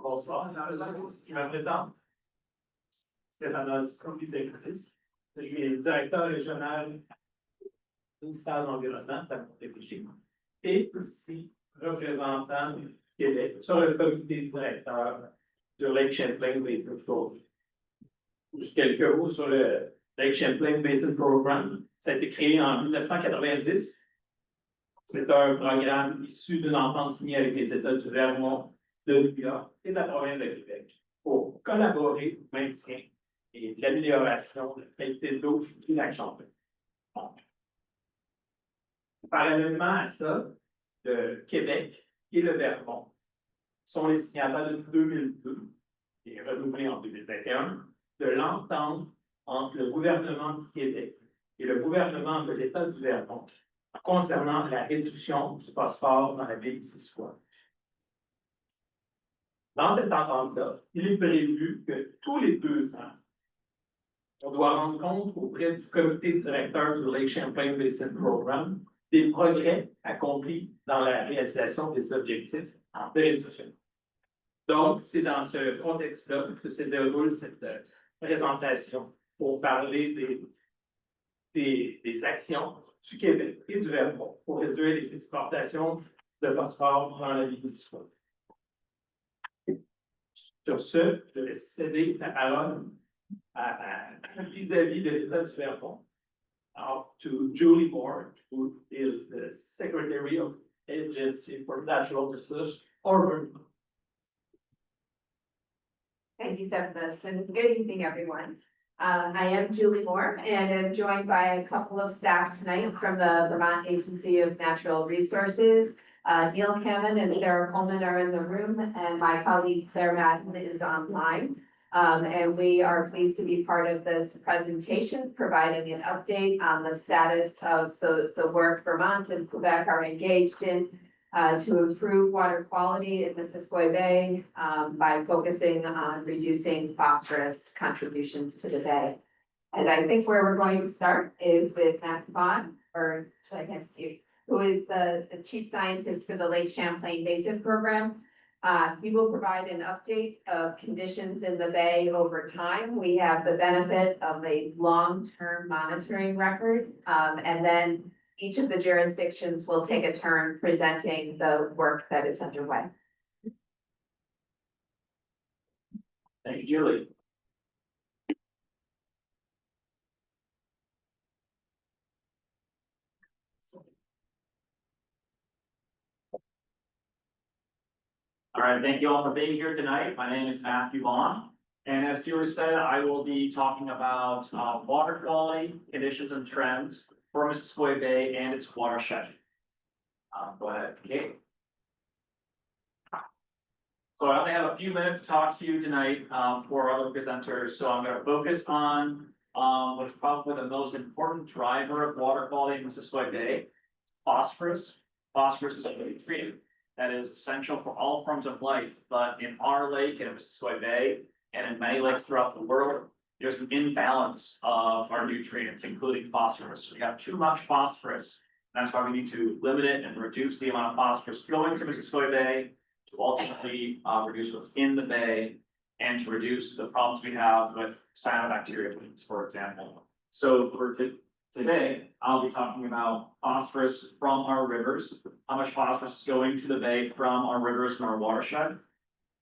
Bonsoir, je me présente. Stéphanos Compitécris. Je suis le directeur régional du ministère de l'Environnement de Montérégie et aussi représentant du Québec sur le comité directeur du Lake Champlain Basin Program. Juste quelques mots sur le Lake Champlain Basin Program. Ça a été créé en 1990. C'est un programme issu d'une entente signée avec les États du Vermont, de New York et de la province de Québec pour collaborer au maintien et l'amélioration de la qualité d'eau du lac Champlain. Parallèlement à ça, le Québec et le Vermont sont les signataires de 2002 et renouvelés en 2021 de l'entente entre le gouvernement du Québec et le gouvernement de l'État du Vermont concernant la réduction du phosphore dans la baie Missisquoi. Dans cette entente-là, il est prévu que tous les 2 ans, on doit rendre compte auprès du comité directeur du Lake Champlain Basin Program des progrès accomplis dans la réalisation des objectifs de réduction. Donc, c'est dans ce contexte-là que se déroule cette présentation pour parler des actions du Québec et du Vermont pour réduire les exportations de phosphore dans la baie Missisquoi. Sur ce, je vais céder la parole vis-à-vis de l'État du Vermont, to Julie Moore, who is the Secretary of Agency for Natural Resources, or Vermont. Thank you, Stephanos, and good evening, everyone. I am Julie Moore, and I'm joined by a couple of staff tonight from the Vermont Agency of Natural Resources. Neil Cameron and Sarah Coleman are in the room, and my colleague Claire Madden is online. And we are pleased to be part of this presentation, providing an update on the status of the work Vermont and Quebec are engaged in to improve water quality in Missisquoi Bay by focusing on reducing phosphorus contributions to the bay. And I think where we're going to start is with Matthew Bond, or should I hand it to you? Who is the chief scientist for the Lake Champlain Basin Program. He will provide an update of conditions in the bay over time. We have the benefit of a long-term monitoring record, and then each of the jurisdictions will take a turn presenting the work that is underway. Thank you, Julie. All right, thank you all for being here tonight. My name is Matthew Vaughn, and as Julie said, I will be talking about water quality, conditions and trends for Missisquoi Bay and its watershed. Go ahead, Kate. So I only have a few minutes to talk to you tonight for other presenters, so I'm going to focus on what's probably the most important driver of water quality in Missisquoi Bay: phosphorus. Phosphorus is a nutrient that is essential for all forms of life, but in our lake and in Missisquoi Bay and in many lakes throughout the world, there's an imbalance of our nutrients, including phosphorus. We have too much phosphorus. That's why we need to limit it and reduce the amount of phosphorus going to Missisquoi Bay to ultimately reduce what's in the bay and to reduce the problems we have with cyanobacteria blooms, for example. So for today, I'll be talking about phosphorus from our rivers, how much phosphorus is going to the bay from our rivers and our watershed.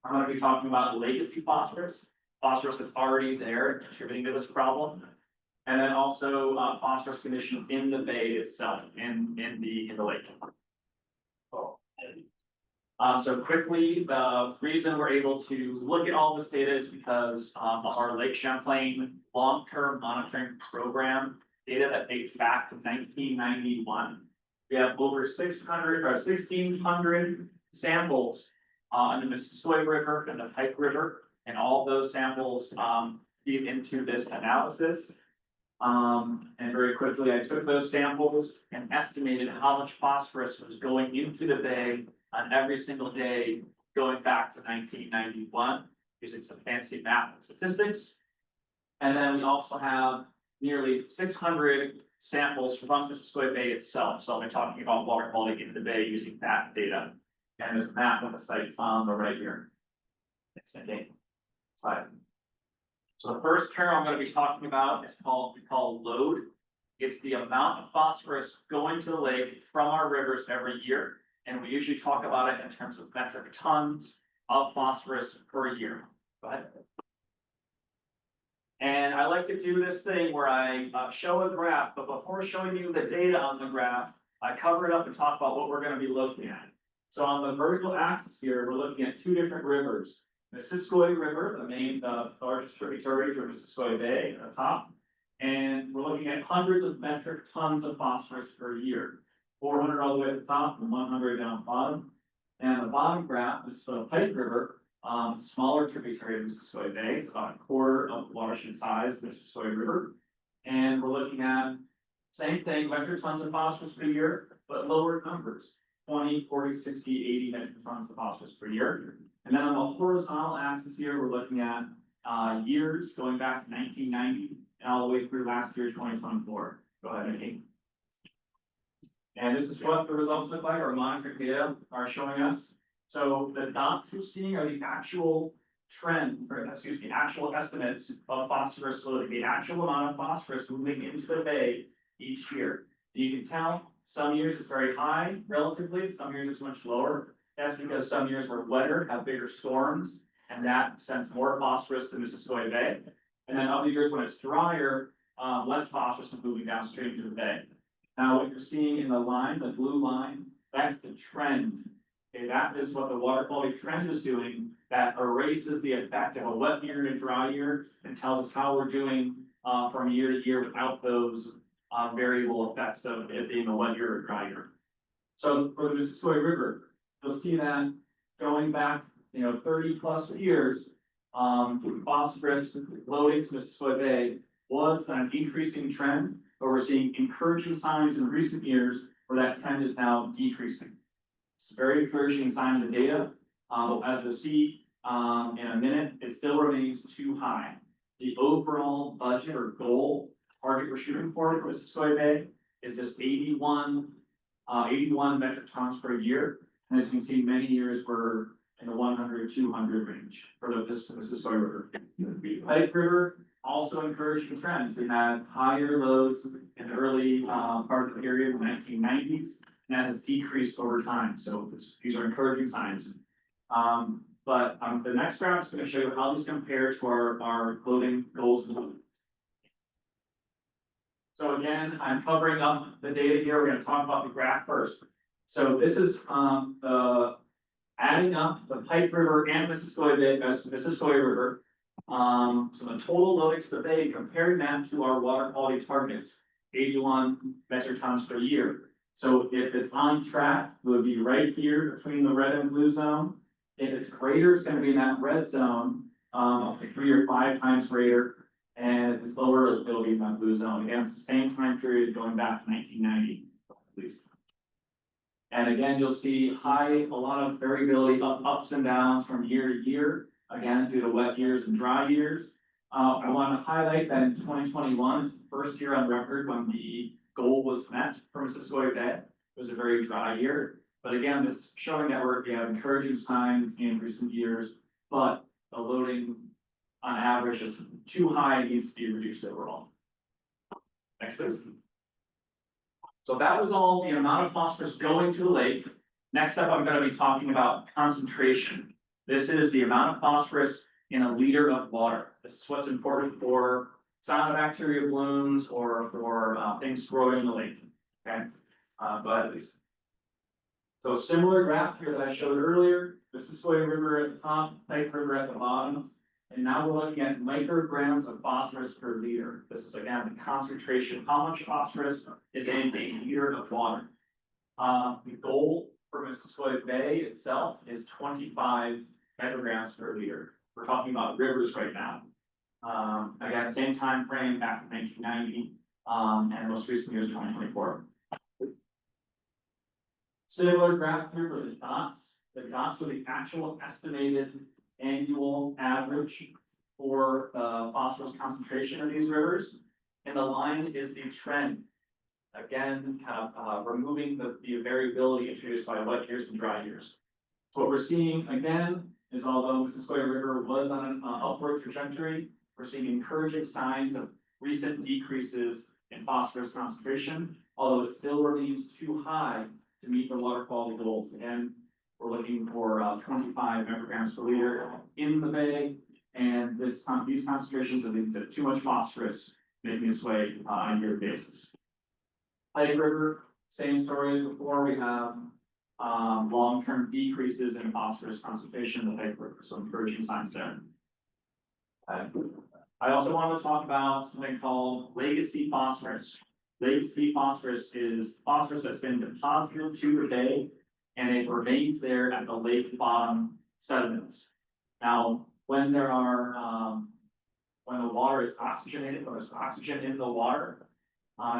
I'm going to be talking about legacy phosphorus, phosphorus that's already there contributing to this problem, and then also phosphorus conditions in the bay itself, in the lake. So quickly, the reason we're able to look at all this data is because our Lake Champlain long-term monitoring program data that dates back to 1991. We have over 600 or 1,600 samples on the Missisquoi River and the Pike River and all those samples, feed into this analysis. And very quickly, I took those samples and estimated how much phosphorus was going into the bay on every single day, going back to 1991, using some fancy math and statistics. And then we also have nearly 600 samples from Missisquoi Bay itself. So I'll be talking about water quality in the bay using that data. And there's a map of the sites on the right here. Next slide. So the first term I'm going to be talking about is we call load. It's the amount of phosphorus going to the lake from our rivers every year. And we usually talk about it in terms of metric tons of phosphorus per year. Go ahead. And I like to do this thing where I show a graph, but before showing you the data on the graph, I cover it up and talk about what we're going to be looking at. So on the vertical axis here, we're looking at two different rivers. Missisquoi River, the largest tributary to Missisquoi Bay at the top. And we're looking at hundreds of metric tons of phosphorus per year. 400 all the way at the top and 100 down the bottom. And the bottom graph is for the Pike River, smaller tributary of Missisquoi Bay. It's about a quarter of the watershed size, Missisquoi River. And we're looking at same thing, metric tons of phosphorus per year, but lower numbers. 20, 40, 60, 80 metric tons of phosphorus per year. And then on the horizontal axis here, we're looking at years going back to 1990 and all the way through last year, 2024. Go ahead, Nikki. And this is what the results look like. Our monitoring data are showing us. So the dots you're seeing are the actual trend, or excuse me, actual estimates of phosphorus loading, the actual amount of phosphorus moving into the bay each year. You can tell some years it's very high relatively, some years it's much lower. That's because some years were wetter, have bigger storms, and that sends more phosphorus to Missisquoi Bay. And then other years when it's drier, less phosphorus is moving downstream to the bay. Now, what you're seeing in the line, the blue line, that's the trend. Okay, that is what the water quality trend is doing. That erases the effect of a wet year and a dry year and tells us how we're doing from year to year without those variable effects of it being a wet year or dry year. So for the Missisquoi River, you'll see that going back, 30 plus years, phosphorus loading to Missisquoi Bay was an increasing trend, but we're seeing encouraging signs in recent years where that trend is now decreasing. It's a very encouraging sign in the data. As we'll see in a minute, it still remains too high. The overall budget or goal target we're shooting for Missisquoi Bay is just 81 metric tons per year. And as you can see, many years were in the 100, 200 range for the Missisquoi River. The Pike River, also encouraging trends. We had higher loads in the early part of the period, the 1990s, and that has decreased over time. So these are encouraging signs. But the next graph is going to show you how these compare to our loading goals. So again, I'm covering up the data here. We're going to talk about the graph first. So this is the adding up the Pike River and Missisquoi River. So the total loading to the bay, comparing that to our water quality targets, 81 metric tons per year. So if it's on track, it would be right here between the red and blue zone. If it's greater, it's going to be in that red zone, up to 3 or 5 times greater. And if it's lower, it'll be in that blue zone. Again, it's the same time period going back to 1990, at least. And again, you'll see a lot of variability, ups and downs from year to year. Again, due to wet years and dry years. I want to highlight that in 2021, it's the first year on record when the goal was met for Missisquoi Bay. It was a very dry year. But again, this is showing that we have encouraging signs in recent years, but the loading on average is too high, it needs to be reduced overall. Next, please. So that was all the amount of phosphorus going to the lake. Next up, I'm going to be talking about concentration. This is the amount of phosphorus in a liter of water. This is what's important for cyanobacteria blooms or for things growing in the lake. Okay, go ahead, please. So similar graph here that I showed earlier. Missisquoi River at the top, Pike River at the bottom. And now we're looking at micrograms of phosphorus per liter. This is again the concentration, how much phosphorus is in a liter of water. The goal for Missisquoi Bay itself is 25 micrograms per liter. we're talking about rivers right now. Again, same time frame back to 1990, and most recent year is 2024. Similar graph here for the dots. The dots are the actual estimated annual average for the phosphorus concentration of these rivers. And the line is the trend. Again, kind of removing the variability introduced by wet years and dry years. So what we're seeing again is although Missisquoi River was on an upward trajectory, we're seeing encouraging signs of recent decreases in phosphorus concentration, although it still remains too high to meet the water quality goals. Again, we're looking for 25 micrograms per liter in the bay, and these concentrations are leading to too much phosphorus making its way on a yearly basis. Lake River, same story as before. We have long-term decreases in phosphorus concentration in the Lake River, so encouraging signs there. I also want to talk about something called legacy phosphorus. Legacy phosphorus is phosphorus that's been deposited to the bay and it remains there at the lake bottom sediments. Now, when there are, when the water is oxygenated, when there's oxygen in the water,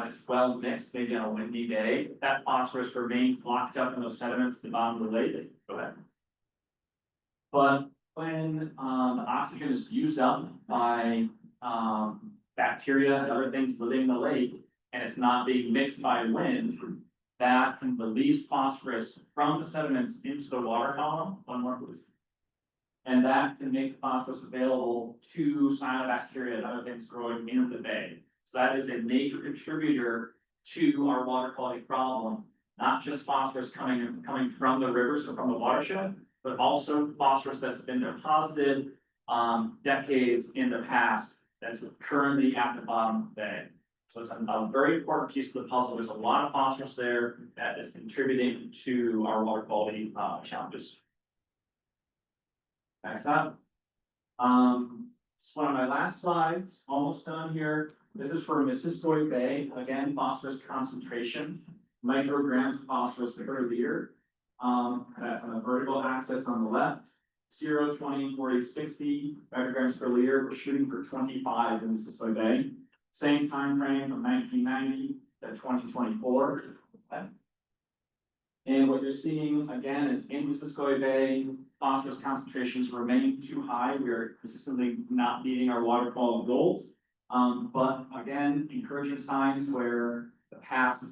it's well mixed, maybe on a windy day, that phosphorus remains locked up in those sediments at the bottom of the lake. Go ahead. But when the oxygen is used up by bacteria and other things living in the lake, and it's not being mixed by wind, that can release phosphorus from the sediments into the water column. One more, please. And that can make phosphorus available to cyanobacteria and other things growing in the bay. So that is a major contributor to our water quality problem, not just phosphorus coming from the rivers or from the watershed, but also phosphorus that's been deposited decades in the past that's currently at the bottom of the bay. So it's a very important piece of the puzzle. There's a lot of phosphorus there that is contributing to our water quality challenges. Next up. It's one of my last slides, almost done here. This is for Missisquoi Bay. Again, phosphorus concentration, micrograms of phosphorus per liter. That's on the vertical axis on the left. 0, 20, 40, 60 micrograms per liter. We're shooting for 25 in Missisquoi Bay. Same time frame from 1990 to 2024. Okay. And what you're seeing again is in Missisquoi Bay, phosphorus concentrations remain too high. We are consistently not meeting our water quality goals. But again, encouraging signs where the past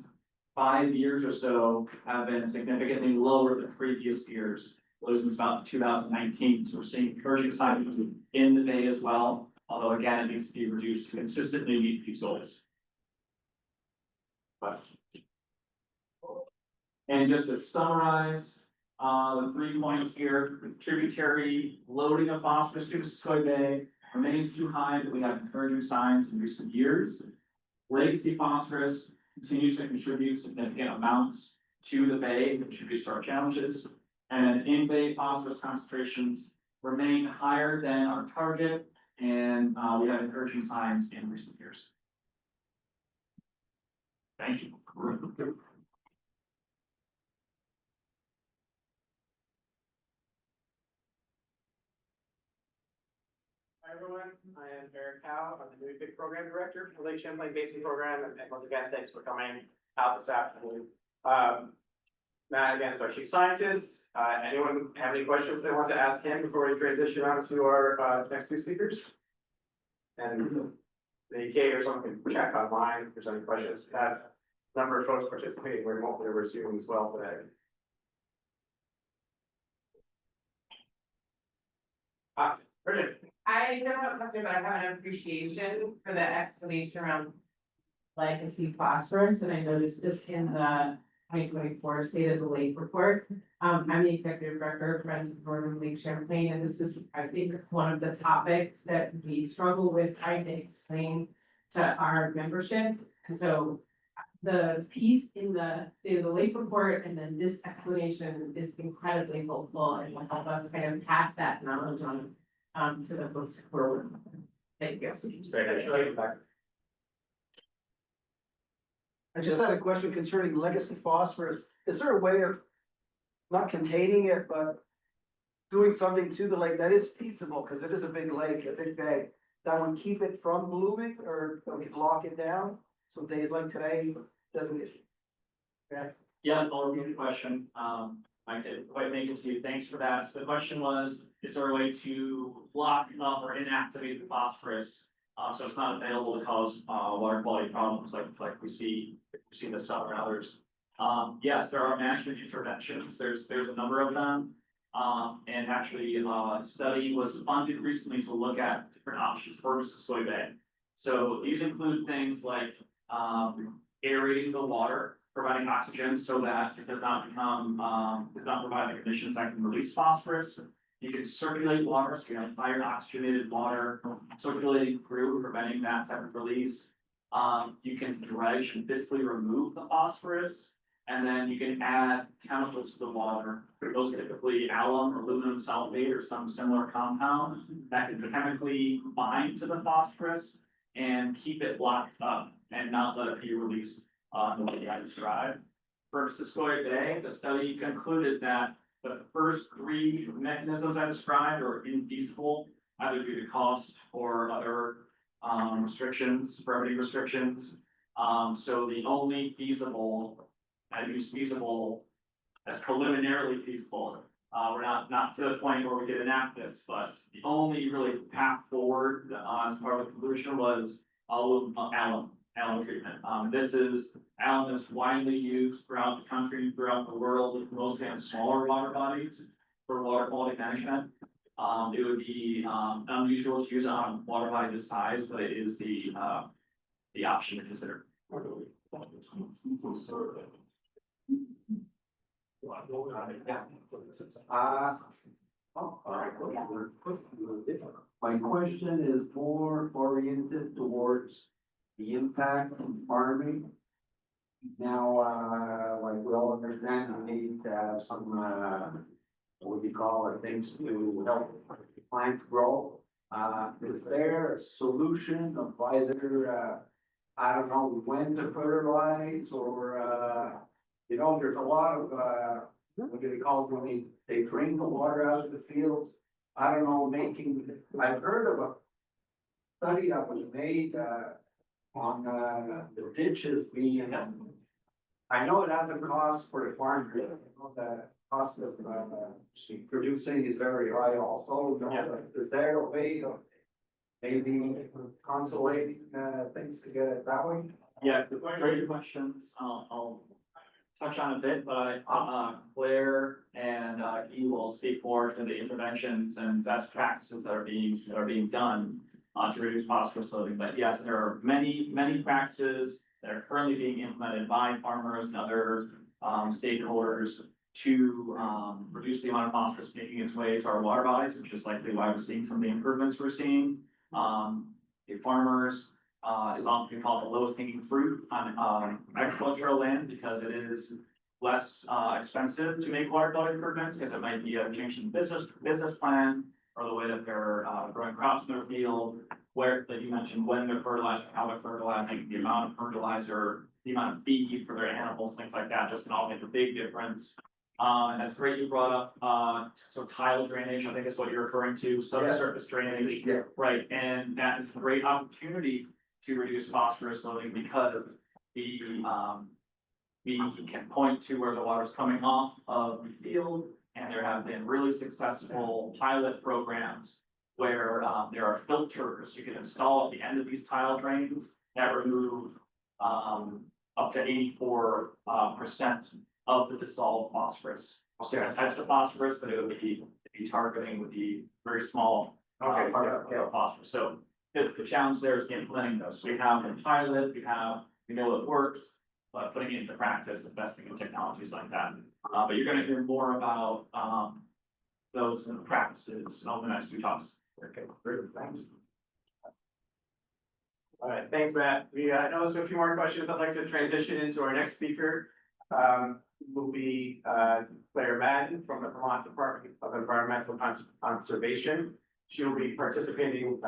5 years or so have been significantly lower than previous years. Since about 2019. So we're seeing encouraging signs in the bay as well. Although again, it needs to be reduced to consistently meet these goals. And just to summarize, the 3 points here, tributary loading of phosphorus to Missisquoi Bay remains too high, but we have encouraging signs in recent years. Legacy phosphorus continues to contribute significant amounts to the bay, contributes to our challenges. And in-bay phosphorus concentrations remain higher than our target, and we have encouraging signs in recent years. Thank you. Hi everyone, I am Eric Howe. I'm the Leahy Program Director for Lake Champlain Basin Program, and once again, thanks for coming out this afternoon. Matt again is our Chief Scientist. Anyone have any questions they want to ask him before we transition on to our next 2 speakers? And the Kate or someone can check online if there's any questions. We have a number of folks participating remotely over Zoom as well today. Brilliant. I don't have a question, but I have an appreciation for the explanation around legacy phosphorus, and I noticed this in the 2024 State of the Lake report. I'm the executive director of Friends of Northern Lake Champlain, and this is, I think, one of the topics that we struggle with trying to explain to our membership. And so the piece in the State of the Lake report and then this explanation is incredibly helpful and will help us kind of pass that knowledge on to the folks who are. Thank you. I just had a question concerning legacy phosphorus. Is there a way of not containing it, but doing something to the lake that is feasible, because it is a big lake, a big bay, that would keep it from blooming, or we could lock it down, so days like today doesn't. Yeah, Yeah, I'll repeat the question. I did quite make it to you. Thanks for that. So the question was, is there a way to lock up or inactivate the phosphorus? So it's not available to cause, water quality problems like we see in the summer and others. Yes, there are management interventions. There's a number of them. And actually, a study was funded recently to look at different options for Missisquoi Bay. So these include things like, aerating the water, providing oxygen so that it does not become, does not provide the conditions that can release phosphorus. You can circulate water, so you have higher oxygenated water circulating through, preventing that type of release. You can dredge and physically remove the phosphorus, and then you can add chemicals to the water. Those typically alum, aluminum sulfate, or some similar compound that can chemically bind to the phosphorus and keep it locked up and not let it be released the way I described. For Missisquoi Bay, the study concluded that the first three mechanisms I described are infeasible, either due to cost or other restrictions, brevity restrictions. So the only feasible, I use feasible as preliminarily feasible. We're not to the point where we could enact this, but the only really path forward as part of the conclusion was alum treatment. Alum is widely used throughout the country, throughout the world, mostly on smaller water bodies for water quality management. It would be unusual to use it on water body this size, but it is the option to consider. My question is more oriented towards the impact on farming. Now, like we all understand, we need to have some, what do you call it, things to help plants grow. Is there a solution of either, I don't know, when to fertilize or, you know, there's a lot of, what do they call it, when they drain the water out of the fields? I don't know, I've heard of a study that was made, on, the ditches being, I know it has a cost for the farmer, I know the cost of, producing is very high also, you know, is there a way of maybe consolidating, things to get it that way? Yeah, great questions. I'll touch on a bit, but Claire and Guy will speak more to the interventions and best practices that are being done to reduce phosphorus loading. But yes, there are many practices that are currently being implemented by farmers and other stakeholders to reduce the amount of phosphorus making its way to our water bodies, which is likely why we're seeing some of the improvements we're seeing. The farmers is often called the lowest hanging fruit on agricultural land because it is less expensive to make water quality improvements because it might be a change in business plan or the way that they're growing crops in their field, where that you mentioned when they're fertilizing, how they're fertilizing, the amount of fertilizer, the amount of feed for their animals, things like that, just can all make a big difference. And that's great you brought up, so tile drainage, I think is what you're referring to, subsurface drainage. Yeah. Right, and that is a great opportunity to reduce phosphorus loading because we can point to where the water is coming off of the field. And there have been really successful pilot programs where there are filters you can install at the end of these tile drains that remove up to 84% of the dissolved phosphorus. Different types of phosphorus, but it would be targeting with the very small phosphorus. So the challenge there is implementing those. We have a pilot, we know it works, but putting it into practice, investing in technologies like that. But you're gonna hear more about those practices over the next few talks. Okay, great, thanks. All right, thanks, Matt. We know there's a few more questions. I'd like to transition into our next speaker. Will be Claire Madden from the Vermont Department of Environmental Conservation. She'll be participating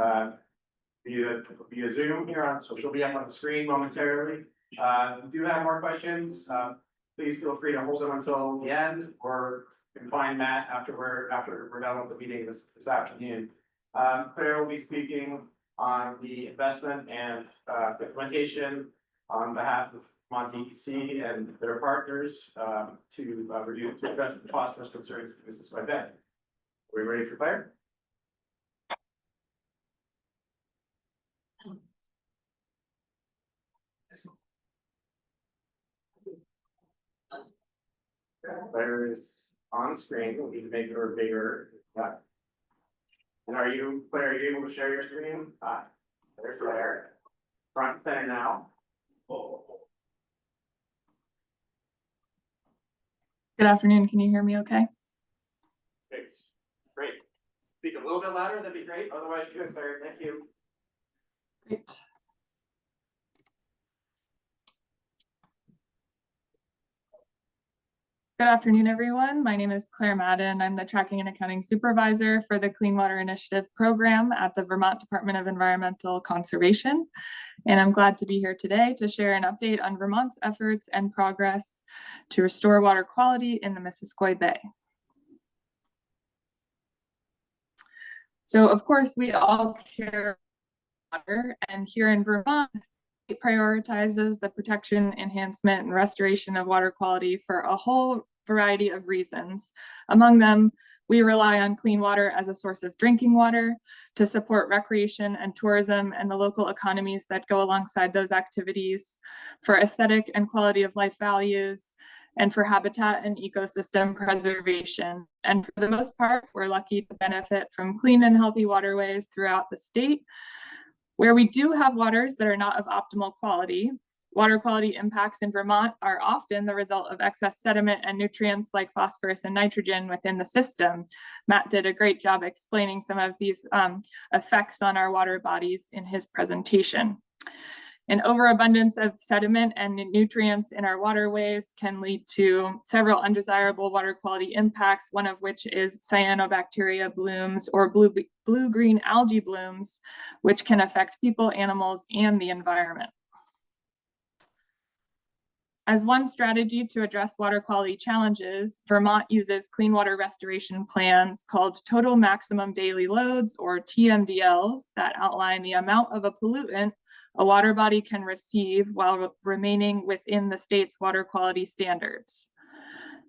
via Zoom here, so she'll be up on the screen momentarily. If you do have more questions, please feel free to hold them until the end, or can find Matt after we're done with the meeting this afternoon. Claire will be speaking on the investment and implementation on behalf of DEC and their partners to address the phosphorus concerns of Missisquoi Bay. Are we ready for Claire? Claire is on screen. We need to make her bigger. Yeah. And Claire, are you able to share your screen? There's Claire. Front center now. Good afternoon. Can you hear me okay? Great. Speak a little bit louder, that'd be great. Otherwise, you're good, Claire. Thank you. Great. Good afternoon, everyone. My name is Claire Madden. I'm the Tracking and Accounting Supervisor for the Clean Water Initiative Program at the Vermont Department of Environmental Conservation. And I'm glad to be here today to share an update on Vermont's efforts and progress to restore water quality in the Missisquoi Bay. So, of course, we all care about water, and here in Vermont, it prioritizes the protection, enhancement, and restoration of water quality for a whole variety of reasons. Among them, we rely on clean water as a source of drinking water to support recreation and tourism and the local economies that go alongside those activities, for aesthetic and quality of life values, and for habitat and ecosystem preservation. And for the most part, we're lucky to benefit from clean and healthy waterways throughout the state. Where we do have waters that are not of optimal quality, water quality impacts in Vermont are often the result of excess sediment and nutrients like phosphorus and nitrogen within the system. Matt did a great job explaining some of these effects on our water bodies in his presentation. An overabundance of sediment and nutrients in our waterways can lead to several undesirable water quality impacts, one of which is cyanobacteria blooms or blue-green algae blooms, which can affect people, animals, and the environment. As one strategy to address water quality challenges, Vermont uses clean water restoration plans called Total Maximum Daily Loads, or TMDLs, that outline the amount of a pollutant a water body can receive while remaining within the state's water quality standards.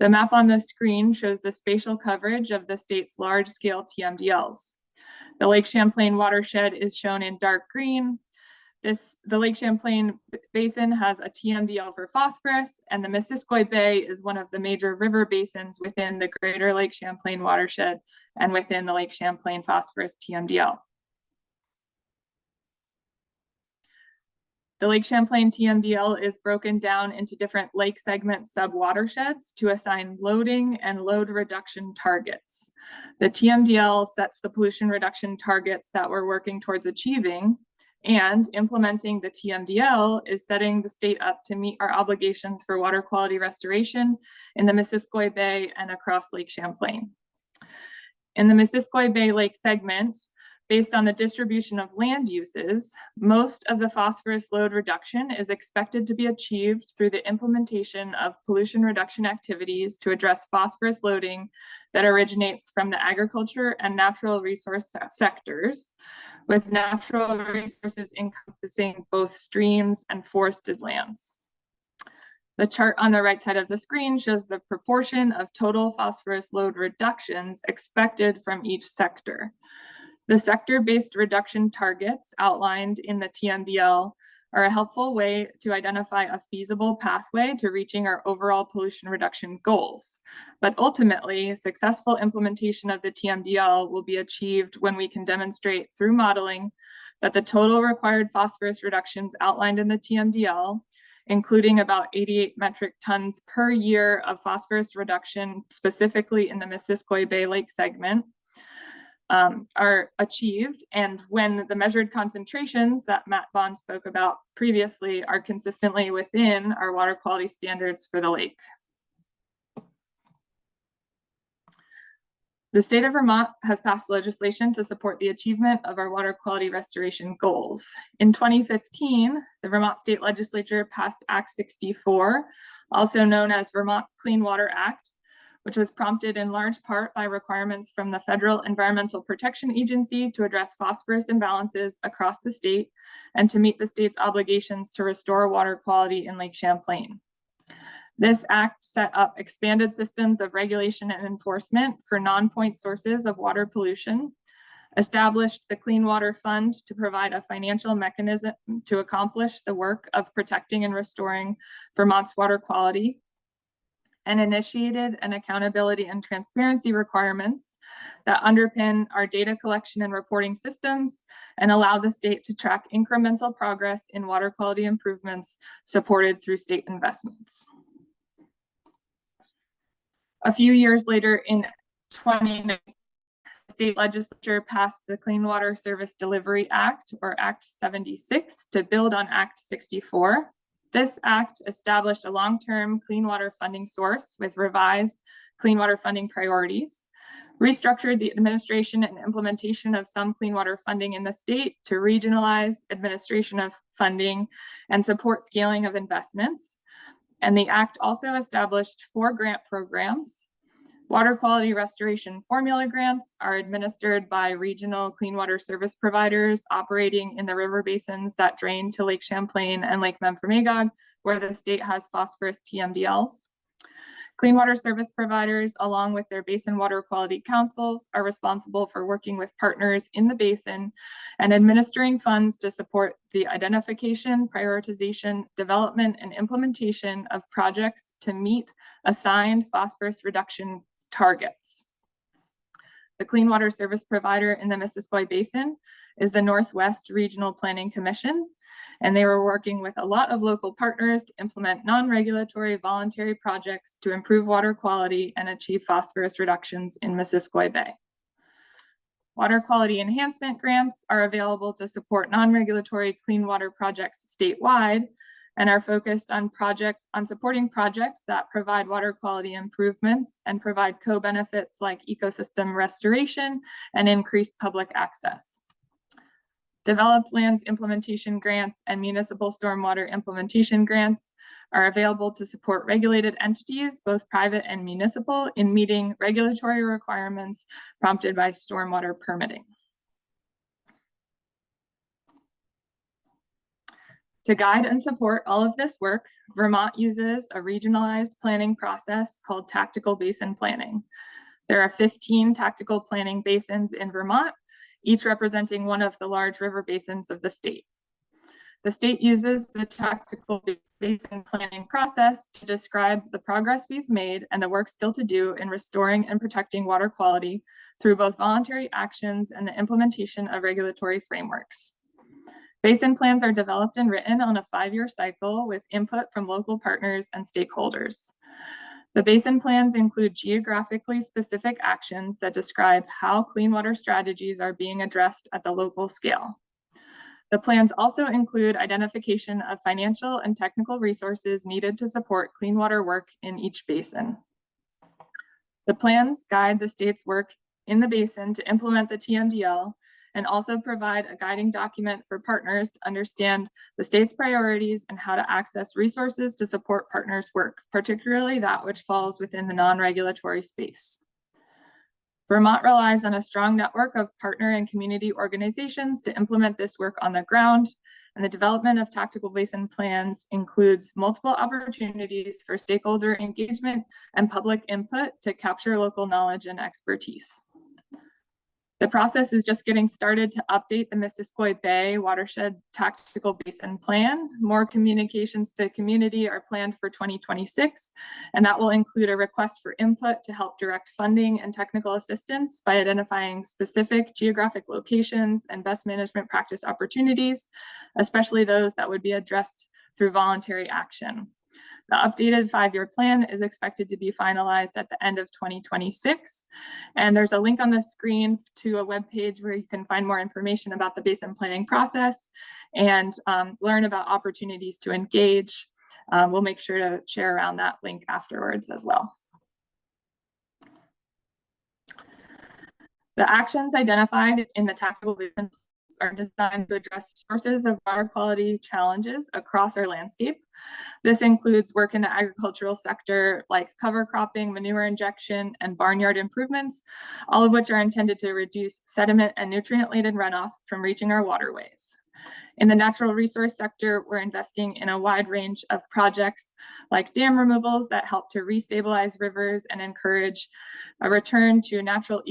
The map on the screen shows the spatial coverage of the state's large-scale TMDLs. The Lake Champlain watershed is shown in dark green. The Lake Champlain Basin has a TMDL for phosphorus, and the Missisquoi Bay is one of the major river basins within the greater Lake Champlain watershed and within the Lake Champlain phosphorus TMDL. The Lake Champlain TMDL is broken down into different lake segment sub-watersheds to assign loading and load reduction targets. The TMDL sets the pollution reduction targets that we're working towards achieving, and implementing the TMDL is setting the state up to meet our obligations for water quality restoration in the Missisquoi Bay and across Lake Champlain. In the Missisquoi Bay Lake segment, based on the distribution of land uses, most of the phosphorus load reduction is expected to be achieved through the implementation of pollution reduction activities to address phosphorus loading that originates from the agriculture and natural resource sectors, with natural resources encompassing both streams and forested lands. The chart on the right side of the screen shows the proportion of total phosphorus load reductions expected from each sector. The sector-based reduction targets outlined in the TMDL are a helpful way to identify a feasible pathway to reaching our overall pollution reduction goals. But ultimately, successful implementation of the TMDL will be achieved when we can demonstrate through modeling that the total required phosphorus reductions outlined in the TMDL, including about 88 metric tons per year of phosphorus reduction, specifically in the Missisquoi Bay Lake segment, are achieved, and when the measured concentrations that Matt Vaughn spoke about previously are consistently within our water quality standards for the lake. The state of Vermont has passed legislation to support the achievement of our water quality restoration goals. In 2015, the Vermont State Legislature passed Act 64, also known as Vermont's Clean Water Act, which was prompted in large part by requirements from the Federal Environmental Protection Agency to address phosphorus imbalances across the state and to meet the state's obligations to restore water quality in Lake Champlain. This act set up expanded systems of regulation and enforcement for non-point sources of water pollution, established the Clean Water Fund to provide a financial mechanism to accomplish the work of protecting and restoring Vermont's water quality, and initiated an accountability and transparency requirements that underpin our data collection and reporting systems and allow the state to track incremental progress in water quality improvements supported through state investments. A few years later, in 2019, the state legislature passed the Clean Water Service Delivery Act, or Act 76, to build on Act 64. This act established a long-term clean water funding source with revised clean water funding priorities, restructured the administration and implementation of some clean water funding in the state to regionalize administration of funding and support scaling of investments. And the act also established 4 grant programs. Water quality restoration formula grants are administered by regional clean water service providers operating in the river basins that drain to Lake Champlain and Lake Memphremagog, where the state has phosphorus TMDLs. Clean water service providers, along with their basin water quality councils, are responsible for working with partners in the basin and administering funds to support the identification, prioritization, development, and implementation of projects to meet assigned phosphorus reduction targets. The clean water service provider in the Missisquoi Basin is the Northwest Regional Planning Commission, and they were working with a lot of local partners to implement non-regulatory voluntary projects to improve water quality and achieve phosphorus reductions in Missisquoi Bay. Water quality enhancement grants are available to support non-regulatory clean water projects statewide and are focused on supporting projects that provide water quality improvements and provide co-benefits like ecosystem restoration and increased public access. Developed lands implementation grants and municipal stormwater implementation grants are available to support regulated entities, both private and municipal, in meeting regulatory requirements prompted by stormwater permitting. To guide and support all of this work, Vermont uses a regionalized planning process called tactical basin planning. There are 15 tactical planning basins in Vermont, each representing one of the large river basins of the state. The state uses the tactical basin planning process to describe the progress we've made and the work still to do in restoring and protecting water quality through both voluntary actions and the implementation of regulatory frameworks. Basin plans are developed and written on a 5-year cycle with input from local partners and stakeholders. The basin plans include geographically specific actions that describe how clean water strategies are being addressed at the local scale. The plans also include identification of financial and technical resources needed to support clean water work in each basin. The plans guide the state's work in the basin to implement the TMDL and also provide a guiding document for partners to understand the state's priorities and how to access resources to support partners' work, particularly that which falls within the non-regulatory space. Vermont relies on a strong network of partner and community organizations to implement this work on the ground, and the development of tactical basin plans includes multiple opportunities for stakeholder engagement and public input to capture local knowledge and expertise. The process is just getting started to update the Missisquoi Bay Watershed Tactical Basin Plan. More communications to the community are planned for 2026, and that will include a request for input to help direct funding and technical assistance by identifying specific geographic locations and best management practice opportunities, especially those that would be addressed through voluntary action. The updated 5-year plan is expected to be finalized at the end of 2026. And there's a link on the screen to a webpage where you can find more information about the basin planning process and learn about opportunities to engage. We'll make sure to share around that link afterwards as well. The actions identified in the tactical basin are designed to address sources of water quality challenges across our landscape. This includes work in the agricultural sector like cover cropping, manure injection, and barnyard improvements, all of which are intended to reduce sediment and nutrient-laden runoff from reaching our waterways. In the natural resource sector, we're investing in a wide range of projects like dam removals that help to restabilize rivers and encourage a return to natural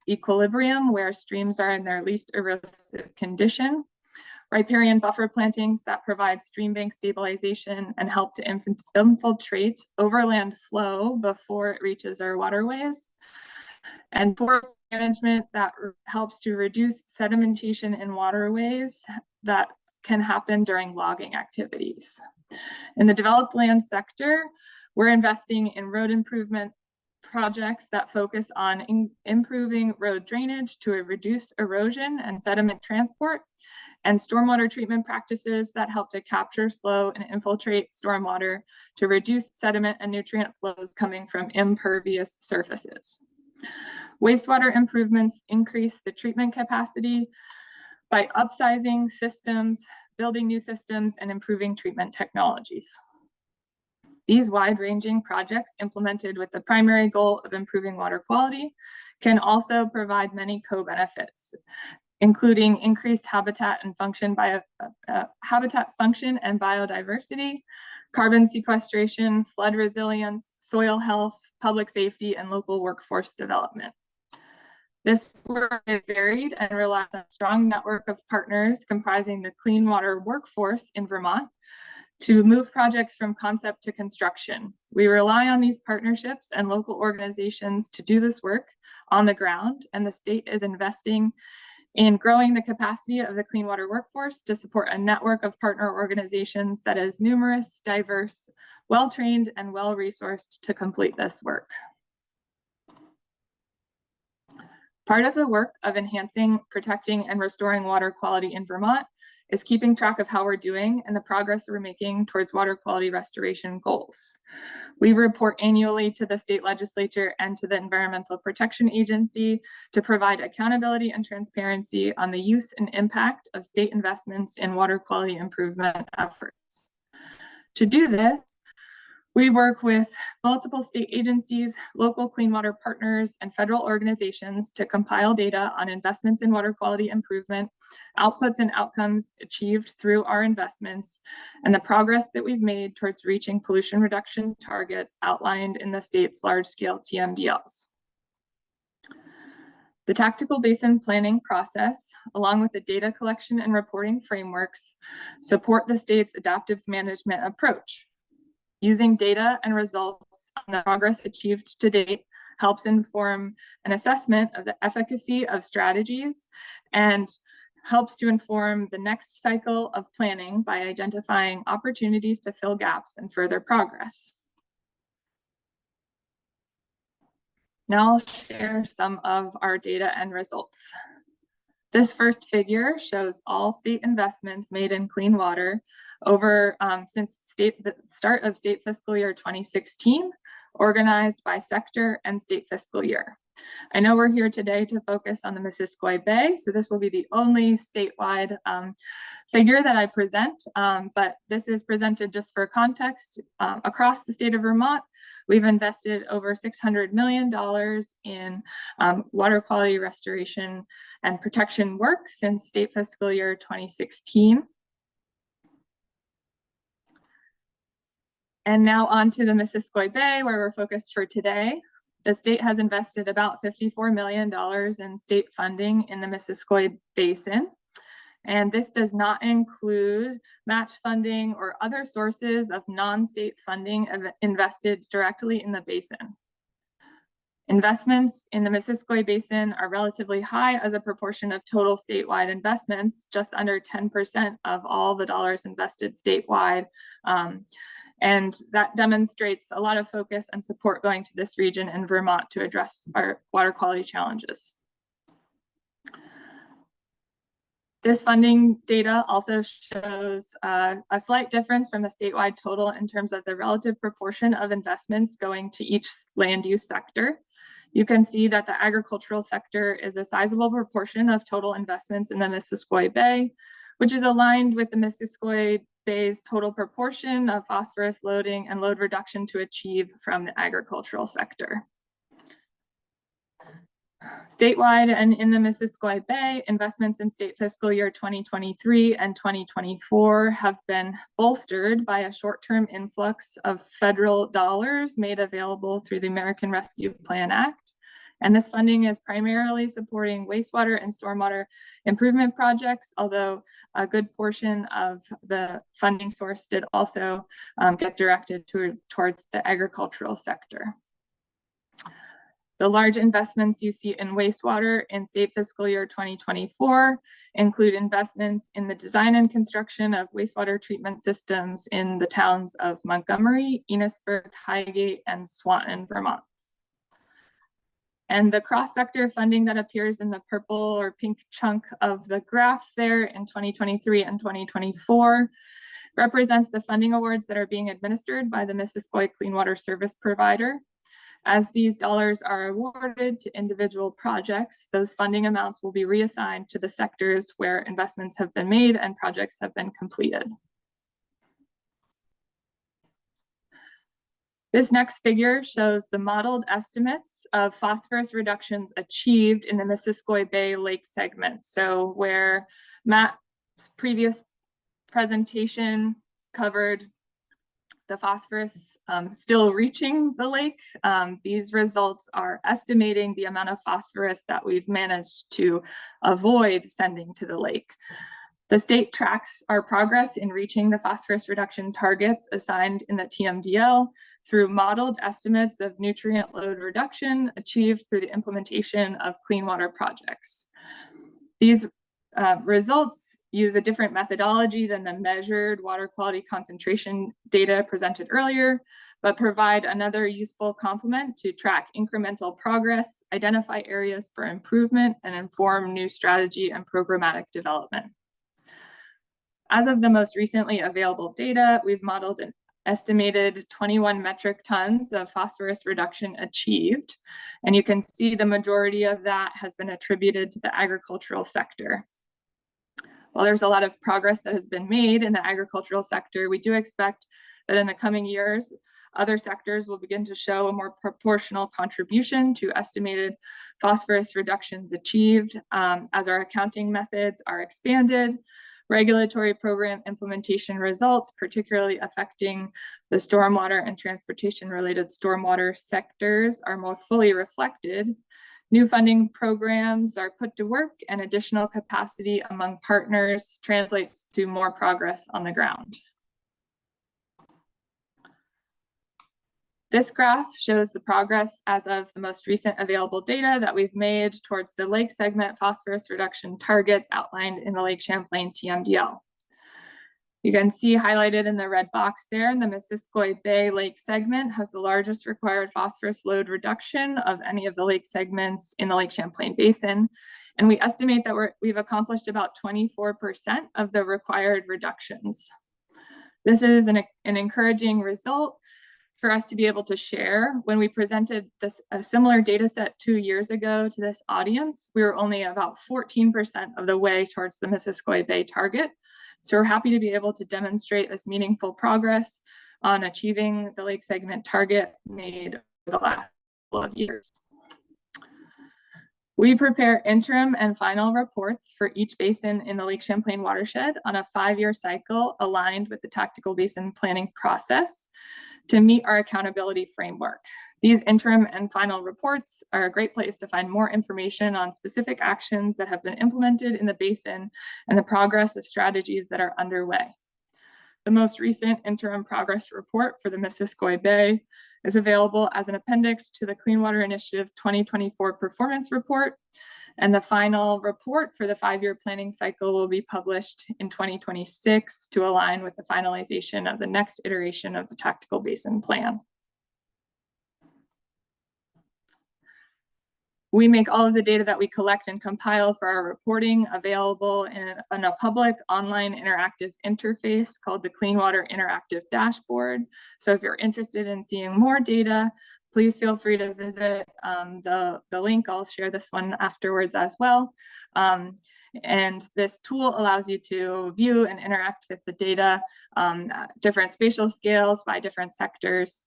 equilibrium where streams are in their least erosive condition. Riparian buffer plantings that provide stream bank stabilization and help to infiltrate overland flow before it reaches our waterways. And forest management that helps to reduce sedimentation in waterways that can happen during logging activities. In the developed land sector, we're investing in road improvement projects that focus on improving road drainage to reduce erosion and sediment transport, and stormwater treatment practices that help to capture, slow, and infiltrate stormwater to reduce sediment and nutrient flows coming from impervious surfaces. Wastewater improvements increase the treatment capacity by upsizing systems, building new systems, and improving treatment technologies. These wide-ranging projects implemented with the primary goal of improving water quality can also provide many co-benefits, including increased habitat function and biodiversity, carbon sequestration, flood resilience, soil health, public safety, and local workforce development. This work is varied and relies on a strong network of partners comprising the clean water workforce in Vermont to move projects from concept to construction. We rely on these partnerships and local organizations to do this work on the ground, and the state is investing in growing the capacity of the clean water workforce to support a network of partner organizations that is numerous, diverse, well-trained, and well-resourced to complete this work. Part of the work of enhancing, protecting, and restoring water quality in Vermont is keeping track of how we're doing and the progress we're making towards water quality restoration goals. We report annually to the state legislature and to the Environmental Protection Agency to provide accountability and transparency on the use and impact of state investments in water quality improvement efforts. To do this, we work with multiple state agencies, local clean water partners, and federal organizations to compile data on investments in water quality improvement, outputs and outcomes achieved through our investments, and the progress that we've made towards reaching pollution reduction targets outlined in the state's large-scale TMDLs. The tactical basin planning process, along with the data collection and reporting frameworks, support the state's adaptive management approach. Using data and results on the progress achieved to date helps inform an assessment of the efficacy of strategies and helps to inform the next cycle of planning by identifying opportunities to fill gaps and further progress. Now I'll share some of our data and results. This first figure shows all state investments made in clean water over since the start of state fiscal year 2016, organized by sector and state fiscal year. I know we're here today to focus on the Missisquoi Bay, so this will be the only statewide figure that I present, but this is presented just for context. Across the state of Vermont, we've invested over $600 million in water quality restoration and protection work since state fiscal year 2016. And now on to the Missisquoi Bay, where we're focused for today. The state has invested about $54 million in state funding in the Missisquoi Basin. And this does not include match funding or other sources of non-state funding invested directly in the basin. Investments in the Missisquoi Basin are relatively high as a proportion of total statewide investments, just under 10% of all the dollars invested statewide. And that demonstrates a lot of focus and support going to this region in Vermont to address our water quality challenges. This funding data also shows a slight difference from the statewide total in terms of the relative proportion of investments going to each land use sector. You can see that the agricultural sector is a sizable proportion of total investments in the Missisquoi Bay, which is aligned with the Missisquoi Bay's total proportion of phosphorus loading and load reduction to achieve from the agricultural sector. Statewide and in the Missisquoi Bay, investments in state fiscal year 2023 and 2024 have been bolstered by a short-term influx of federal dollars made available through the American Rescue Plan Act. And this funding is primarily supporting wastewater and stormwater improvement projects, although a good portion of the funding source did also get directed towards the agricultural sector. The large investments you see in wastewater in state fiscal year 2024 include investments in the design and construction of wastewater treatment systems in the towns of Montgomery, Enosburg, Highgate, and Swanton, Vermont. And the cross-sector funding that appears in the purple or pink chunk of the graph there in 2023 and 2024 represents the funding awards that are being administered by the Missisquoi Clean Water Service Provider. As these dollars are awarded to individual projects, those funding amounts will be reassigned to the sectors where investments have been made and projects have been completed. This next figure shows the modeled estimates of phosphorus reductions achieved in the Missisquoi Bay Lake segment. So where Matt's previous presentation covered the phosphorus still reaching the lake, these results are estimating the amount of phosphorus that we've managed to avoid sending to the lake. The state tracks our progress in reaching the phosphorus reduction targets assigned in the TMDL through modeled estimates of nutrient load reduction achieved through the implementation of clean water projects. These results use a different methodology than the measured water quality concentration data presented earlier, but provide another useful complement to track incremental progress, identify areas for improvement, and inform new strategy and programmatic development. As of the most recently available data, we've modeled an estimated 21 metric tons of phosphorus reduction achieved, and you can see the majority of that has been attributed to the agricultural sector. While there's a lot of progress that has been made in the agricultural sector, we do expect that in the coming years, other sectors will begin to show a more proportional contribution to estimated phosphorus reductions achieved as our accounting methods are expanded, regulatory program implementation results, particularly affecting the stormwater and transportation-related stormwater sectors, are more fully reflected. New funding programs are put to work, and additional capacity among partners translates to more progress on the ground. This graph shows the progress as of the most recent available data that we've made towards the lake segment phosphorus reduction targets outlined in the Lake Champlain TMDL. You can see highlighted in the red box there, the Missisquoi Bay Lake segment has the largest required phosphorus load reduction of any of the lake segments in the Lake Champlain Basin. And we estimate that we've accomplished about 24% of the required reductions. This is an encouraging result for us to be able to share. When we presented a similar data set 2 years ago to this audience, we were only about 14% of the way towards the Missisquoi Bay target. So we're happy to be able to demonstrate this meaningful progress on achieving the lake segment target made over the last couple of years. We prepare interim and final reports for each basin in the Lake Champlain watershed on a 5-year cycle aligned with the tactical basin planning process to meet our accountability framework. These interim and final reports are a great place to find more information on specific actions that have been implemented in the basin and the progress of strategies that are underway. The most recent interim progress report for the Missisquoi Bay is available as an appendix to the Clean Water Initiative's 2024 performance report, and the final report for the 5-year planning cycle will be published in 2026 to align with the finalization of the next iteration of the Tactical Basin Plan. We make all of the data that we collect and compile for our reporting available in a public online interactive interface called the Clean Water Interactive Dashboard. So if you're interested in seeing more data, please feel free to visit the link. I'll share this one afterwards as well. And this tool allows you to view and interact with the data, at different spatial scales by different sectors.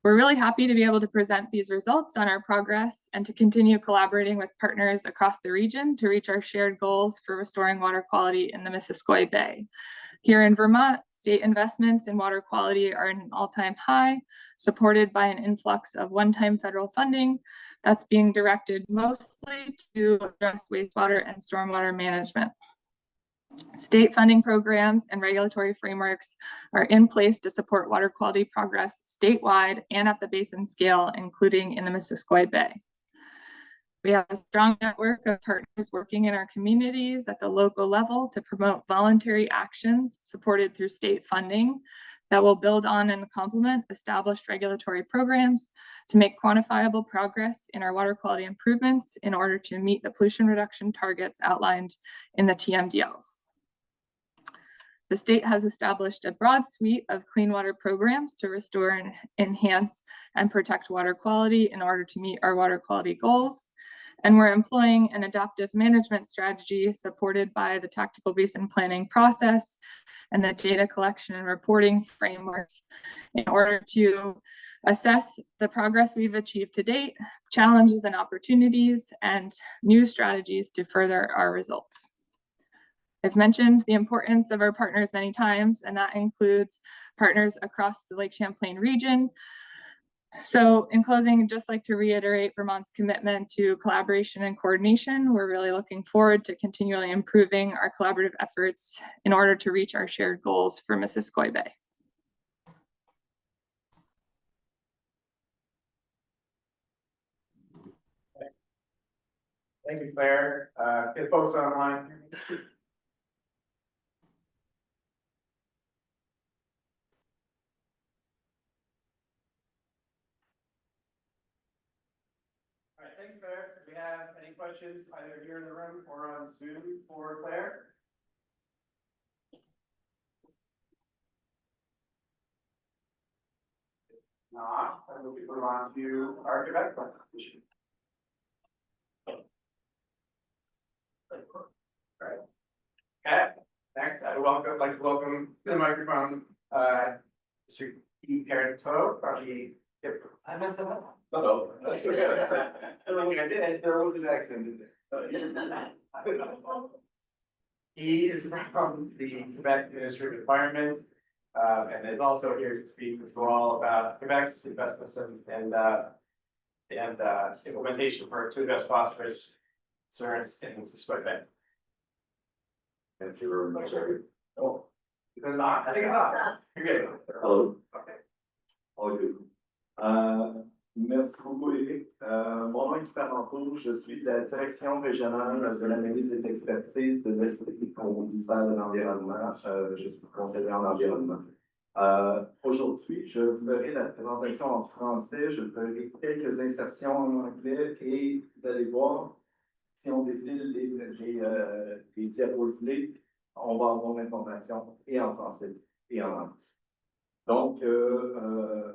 We're really happy to be able to present these results on our progress and to continue collaborating with partners across the region to reach our shared goals for restoring water quality in the Missisquoi Bay. Here in Vermont, state investments in water quality are at an all-time high, supported by an influx of one-time federal funding that's being directed mostly to address wastewater and stormwater management. State funding programs and regulatory frameworks are in place to support water quality progress statewide and at the basin scale, including in the Missisquoi Bay. We have a strong network of partners working in our communities at the local level to promote voluntary actions supported through state funding that will build on and complement established regulatory programs to make quantifiable progress in our water quality improvements in order to meet the pollution reduction targets outlined in the TMDLs. The state has established a broad suite of clean water programs to restore and enhance and protect water quality in order to meet our water quality goals. And we're employing an adaptive management strategy supported by the tactical basin planning process and the data collection and reporting frameworks in order to assess the progress we've achieved to date, challenges and opportunities, and new strategies to further our results. I've mentioned the importance of our partners many times, and that includes partners across the Lake Champlain region. So in closing, I'd just like to reiterate Vermont's commitment to collaboration and coordination. We're really looking forward to continually improving our collaborative efforts in order to reach our shared goals for Missisquoi Bay. Thank you, Claire. Good folks online. All right, thanks, Claire. Do we have any questions either here in the room or on Zoom for Claire? Not, I will move on to our Quebec presentation. All right. Okay, next, I'd like to welcome to the microphone, Mr. E. Parento from the. I messed it up. No. I don't think I did. There was an accident. He is from the Quebec Ministry of Environment, and is also here to speak as well about Quebec's investments and implementation to address phosphorus concerns in Missisquoi Bay. Thank you very much. Oh, is it not? I think it's not. You're good. Hello. Okay. All good. Merci beaucoup, Eric. Mon nom est Parento, je suis de la direction régionale de l'analyse et de l'expertise de l'Institut au ministère de l'Environnement. Je suis conseiller en environnement. Aujourd'hui, je ferai la présentation en français, je ferai quelques insertions en anglais et vous allez voir, si on défile les diapositives, on va avoir l'information et en français et en anglais. Donc,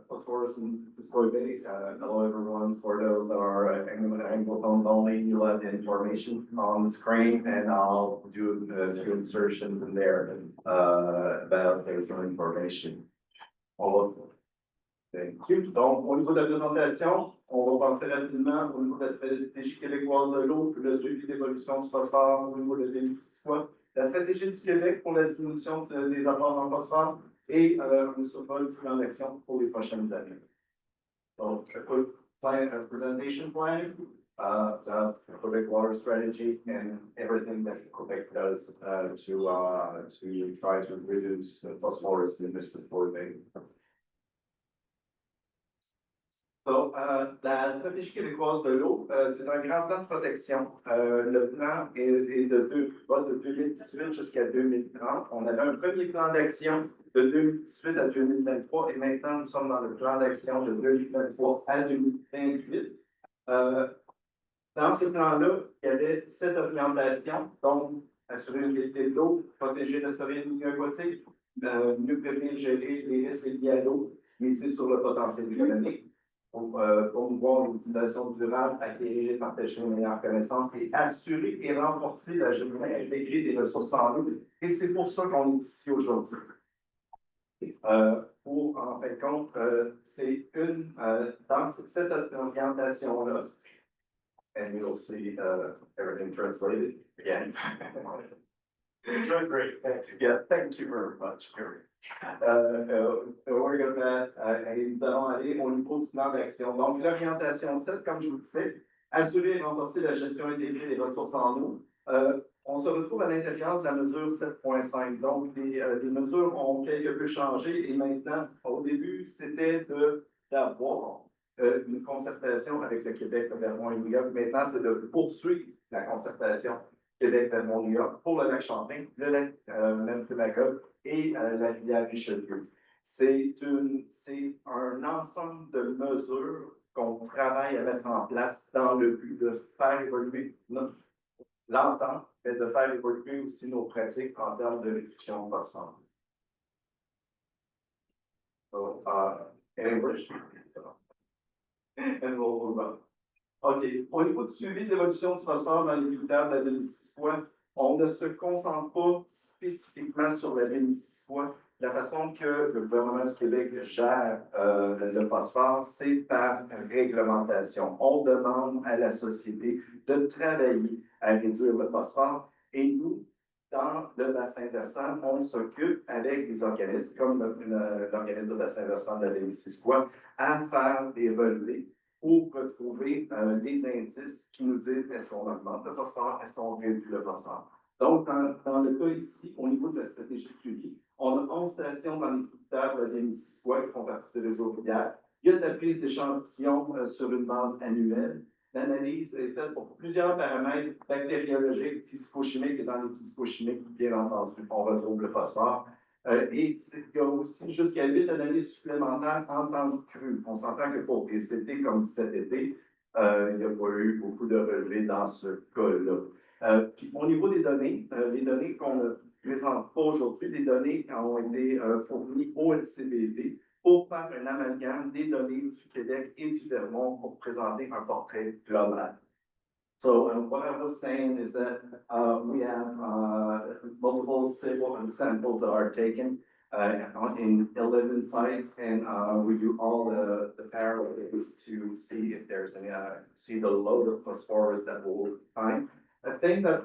phosphorus in Missisquoi Bay, hello everyone, for those that are Anglophones only, you'll have the information on the screen and I'll do a few insertions in there about some information. Thank you. Donc, au niveau de la présentation, on va passer rapidement au niveau de la stratégie québécoise de l'eau, le suivi d'évolution du phosphore au niveau de l'île Missisquoi, la stratégie du Québec pour la diminution des apports en phosphore et le survol du plan d'action pour les prochaines années. Donc, a quick plan, a presentation plan, the Quebec water strategy and everything that Quebec does to try to reduce phosphorus in Missisquoi Bay. So, la stratégie québécoise de l'eau, c'est un grand plan de protection. Le plan va de 2018 jusqu'à 2030. On avait un premier plan d'action de 2018 à 2023 et maintenant nous sommes dans le plan d'action de 2023 à 2028. Dans ce plan-là, il y avait 7 orientations, donc assurer une qualité de l'eau, protéger le milieu aquatique, mieux prévenir, gérer les risques liés à l'eau, miser sur le potentiel économique, pour promouvoir l'utilisation durable, acquérir et partager une meilleure connaissance et assurer et renforcer la gestion intégrée des ressources en eau. Et c'est pour ça qu'on est ici aujourd'hui. En fin de compte, c'est dans cette orientation-là, and you'll see everything translated again. Doing great. Yeah, thank you very much, Gary. We're going to nous allons aller au niveau du plan d'action. Donc, l'orientation 7, comme je vous disais, assurer et renforcer la gestion intégrée des ressources en eau. On se retrouve à l'intérieur de la mesure 7.5. Donc, les mesures ont quelque peu changé et maintenant, au début, c'était d'avoir une concertation avec le Québec, le Vermont et New York. Maintenant, c'est de poursuivre la concertation Québec, Vermont, New York pour le lac Champlain, le lac Memphremagog et la rivière Richelieu. C'est un ensemble de mesures qu'on travaille à mettre en place dans le but de faire évoluer l'entente, mais de faire évoluer aussi nos pratiques en termes de réduction de phosphore. So, in English, and we'll move on. OK. Au niveau du suivi de l'évolution du phosphore dans les critères de la baie Missisquoi, on ne se concentre pas spécifiquement sur la baie Missisquoi. La façon que le gouvernement du Québec gère le phosphore, c'est par réglementation. On demande à la société de travailler à réduire le phosphore et nous, dans le bassin versant, on s'occupe avec des organismes comme l'organisme de bassin versant de la baie Missisquoi à faire des relevés pour retrouver les indices qui nous disent est-ce qu'on augmente le phosphore, est-ce qu'on réduit le phosphore. Donc, dans le cas ici, au niveau de la stratégie de suivi, on a 11 stations dans les critères de la Missisquoi qui font partie du réseau rivière. Il y a de la prise d'échantillons sur une base annuelle. L'analyse est faite pour plusieurs paramètres bactériologiques, physico-chimiques, et dans les physico-chimiques, bien entendu, on retrouve le phosphore. Et il y a aussi jusqu'à 8 analyses supplémentaires en temps cru. On s'entend que pour des étés comme cet été, il n'y a pas eu beaucoup de relevés dans ce cas-là. Puis au niveau des données, les données qu'on ne présente pas aujourd'hui, les données ont été fournies au LCBP pour faire un amalgame des données du Québec et du Vermont pour présenter un portrait global. So what I was saying is that we have multiple samples that are taken in 11 sites, and we do all the parallels to see if there's any, see the load of phosphorus that we'll find. I think that,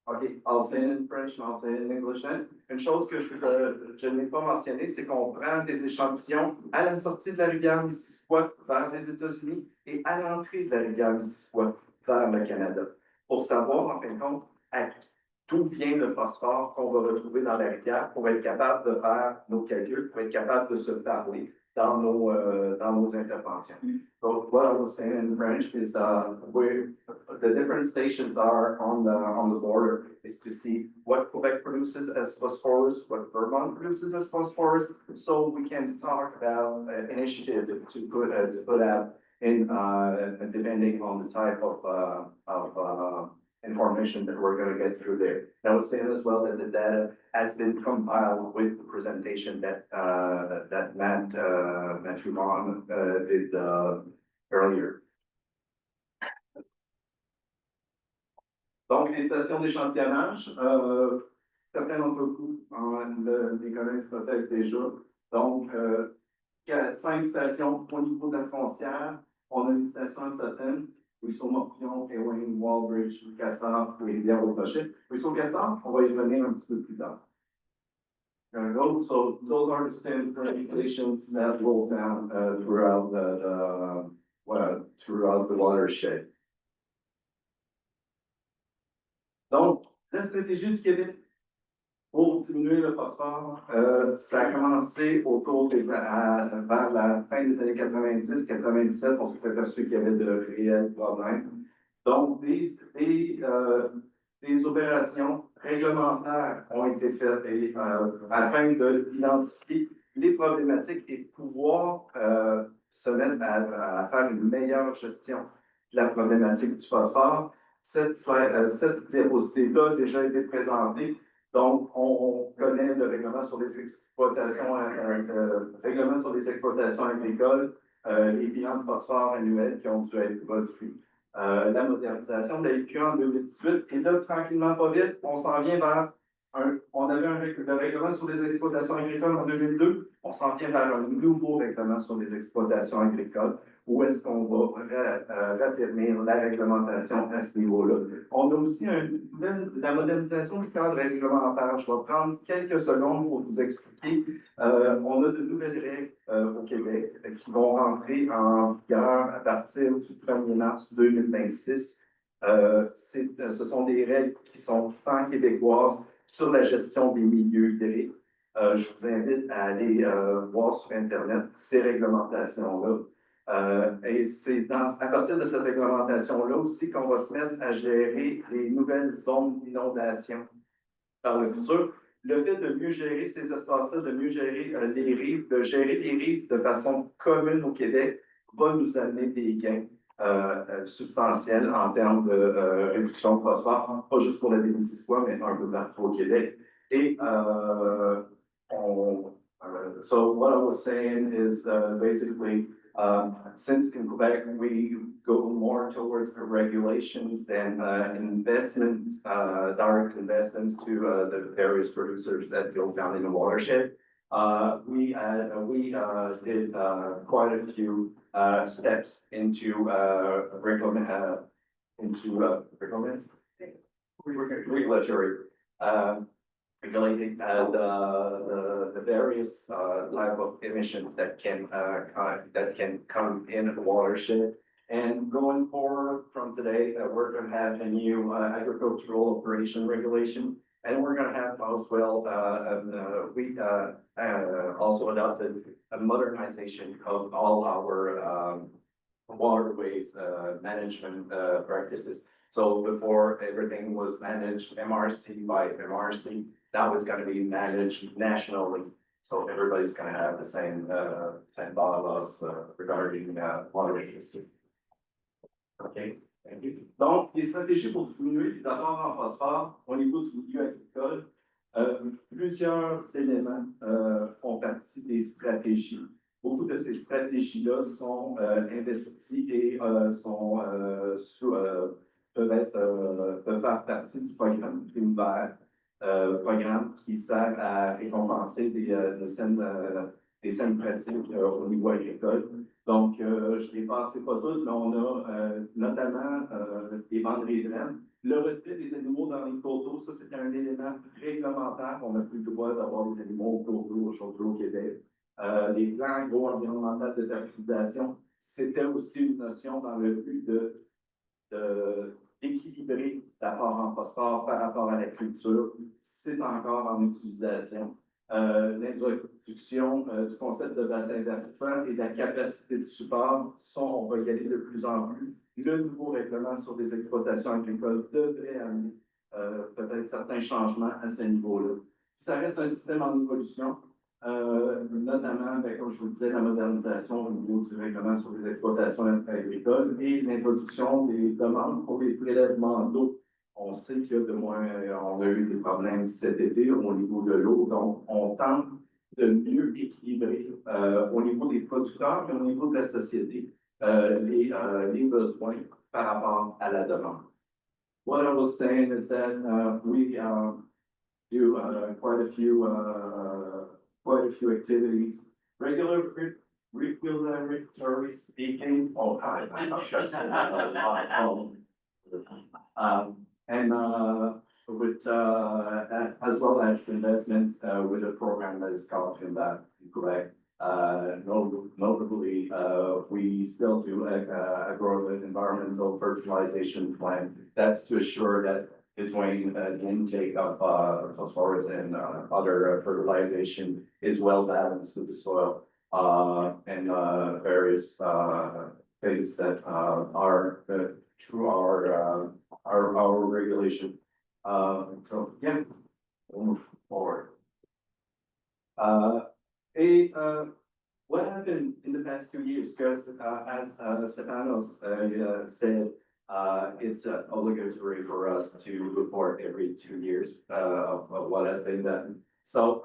okay, I'll say it in French and I'll say it in English then. Une chose que je n'ai pas mentionnée, c'est qu'on prend des échantillons à la sortie de la rivière Missisquoi vers les États-Unis et à l'entrée de la rivière Missisquoi vers le Canada, pour savoir, en fin de compte, d'où vient le phosphore qu'on va retrouver dans la rivière pour être capable de faire nos calculs, pour être capable de se parler dans nos interventions. So what I was saying in French is where the different stations are on the border is to see what Quebec produces as phosphorus, what Vermont produces as phosphorus, so we can talk about an initiative to put out in depending on the type of information that we're going to get through there. I would say as well that the data has been compiled with the presentation that Matt Trubon did earlier. Donc, les stations d'échantillonnage, certains d'entre vous les connaissent peut-être déjà. Donc, 5 stations au niveau de la frontière. On a une station à Sutton, Ruisseau-Morpion, Ewain, Walbridge, Cassar, Rivière-au-Clocher. Ruisseau-Cassar, on va y revenir un petit peu plus tard. So those are the standard stations that roll down throughout the watershed. Donc, la stratégie du Québec pour diminuer le phosphore, ça a commencé vers la fin des années 90-97, on s'est aperçu qu'il y avait de réels problèmes. Donc, des opérations réglementaires ont été faites afin d'identifier les problématiques et pouvoir se mettre à faire une meilleure gestion de la problématique du phosphore. Cette diapositive-là a déjà été présentée. Donc, on connaît le règlement sur les exploitations, règlement sur les exploitations agricoles, les bilans de phosphore annuels qui ont dû être produits, la modernisation de la LQ en 2018. Et là, tranquillement, pas vite, on s'en vient vers on avait le règlement sur les exploitations agricoles en 2002, on s'en vient vers un nouveau règlement sur les exploitations agricoles. Où est-ce qu'on va raffermir la réglementation à ce niveau-là? On a aussi la modernisation du cadre réglementaire. Je vais prendre quelques secondes pour vous expliquer. On a de nouvelles règles au Québec qui vont rentrer en vigueur à partir du 1er mars 2026. Ce sont des règles qui sont pan-québécoises sur la gestion des milieux hydriques. Je vous invite à aller voir sur Internet ces réglementations-là. Et c'est à partir de cette réglementation-là aussi qu'on va se mettre à gérer les nouvelles zones d'inondation par le futur. Le fait de mieux gérer ces espaces-là, de mieux gérer les rives, de gérer les rives de façon commune au Québec, va nous amener des gains substantiels en termes de réduction de phosphore, pas juste pour la baie Missisquoi, mais un peu partout au Québec. Et so what I was saying is basically, since in Quebec we go more towards the regulations than investments, direct investments to the various producers that go down in the watershed, we did quite a few steps into regulatory. Regulating the various type of emissions that can come in the watershed. And going forward from today, we're going to have a new agricultural operation regulation, and we're going to have as well. We also adopted a modernization of all our waterways management practices. So before everything was managed MRC by MRC. Now it's going to be managed nationally, so everybody's going to have the same bylaws regarding water agency. Okay, thank you. Donc, les stratégies pour diminuer les apports en phosphore au niveau du milieu agricole, plusieurs éléments font partie des stratégies. Beaucoup de ces stratégies-là sont investies et peuvent faire partie du programme primaire. Programme qui sert à récompenser des saines pratiques au niveau agricole. Donc, je ne les passais pas toutes, mais on a notamment les banderies de rennes. Le retrait des animaux dans les cours d'eau, ça c'est un élément réglementaire. On n'a plus le droit d'avoir des animaux au cours d'eau aujourd'hui au Québec. Les plans agro-environnementaux de fertilisation, c'était aussi une notion dans le but d'équilibrer l'apport en phosphore par rapport à la culture. C'est encore en utilisation. L'introduction du concept de bassin versant et de la capacité de support, on va y aller de plus en plus. Le nouveau règlement sur les exploitations agricoles devrait amener peut-être certains changements à ce niveau-là. Ça reste un système en évolution. Notamment, comme je vous disais, la modernisation au niveau du règlement sur les exploitations agricoles et l'introduction des demandes pour les prélèvements d'eau. On sait qu'il y a on a eu des problèmes cet été au niveau de l'eau, donc on tente de mieux équilibrer au niveau des producteurs et au niveau de la société les besoins par rapport à la demande. What I was saying is that we do quite a few activities. Regulatory speaking. Oh, I'm not sure. And with as well as investment with a program that is called FinBack in Quebec. Notably, we still do environmental fertilization plan. That's to assure that between the intake of phosphorus and other fertilization is well balanced with the soil and various things that are through our regulation. So yeah, we'll move forward. What happened in the past 2 years? Because as Stefanos said, It's obligatory for us to report every 2 years, of what has been done. So,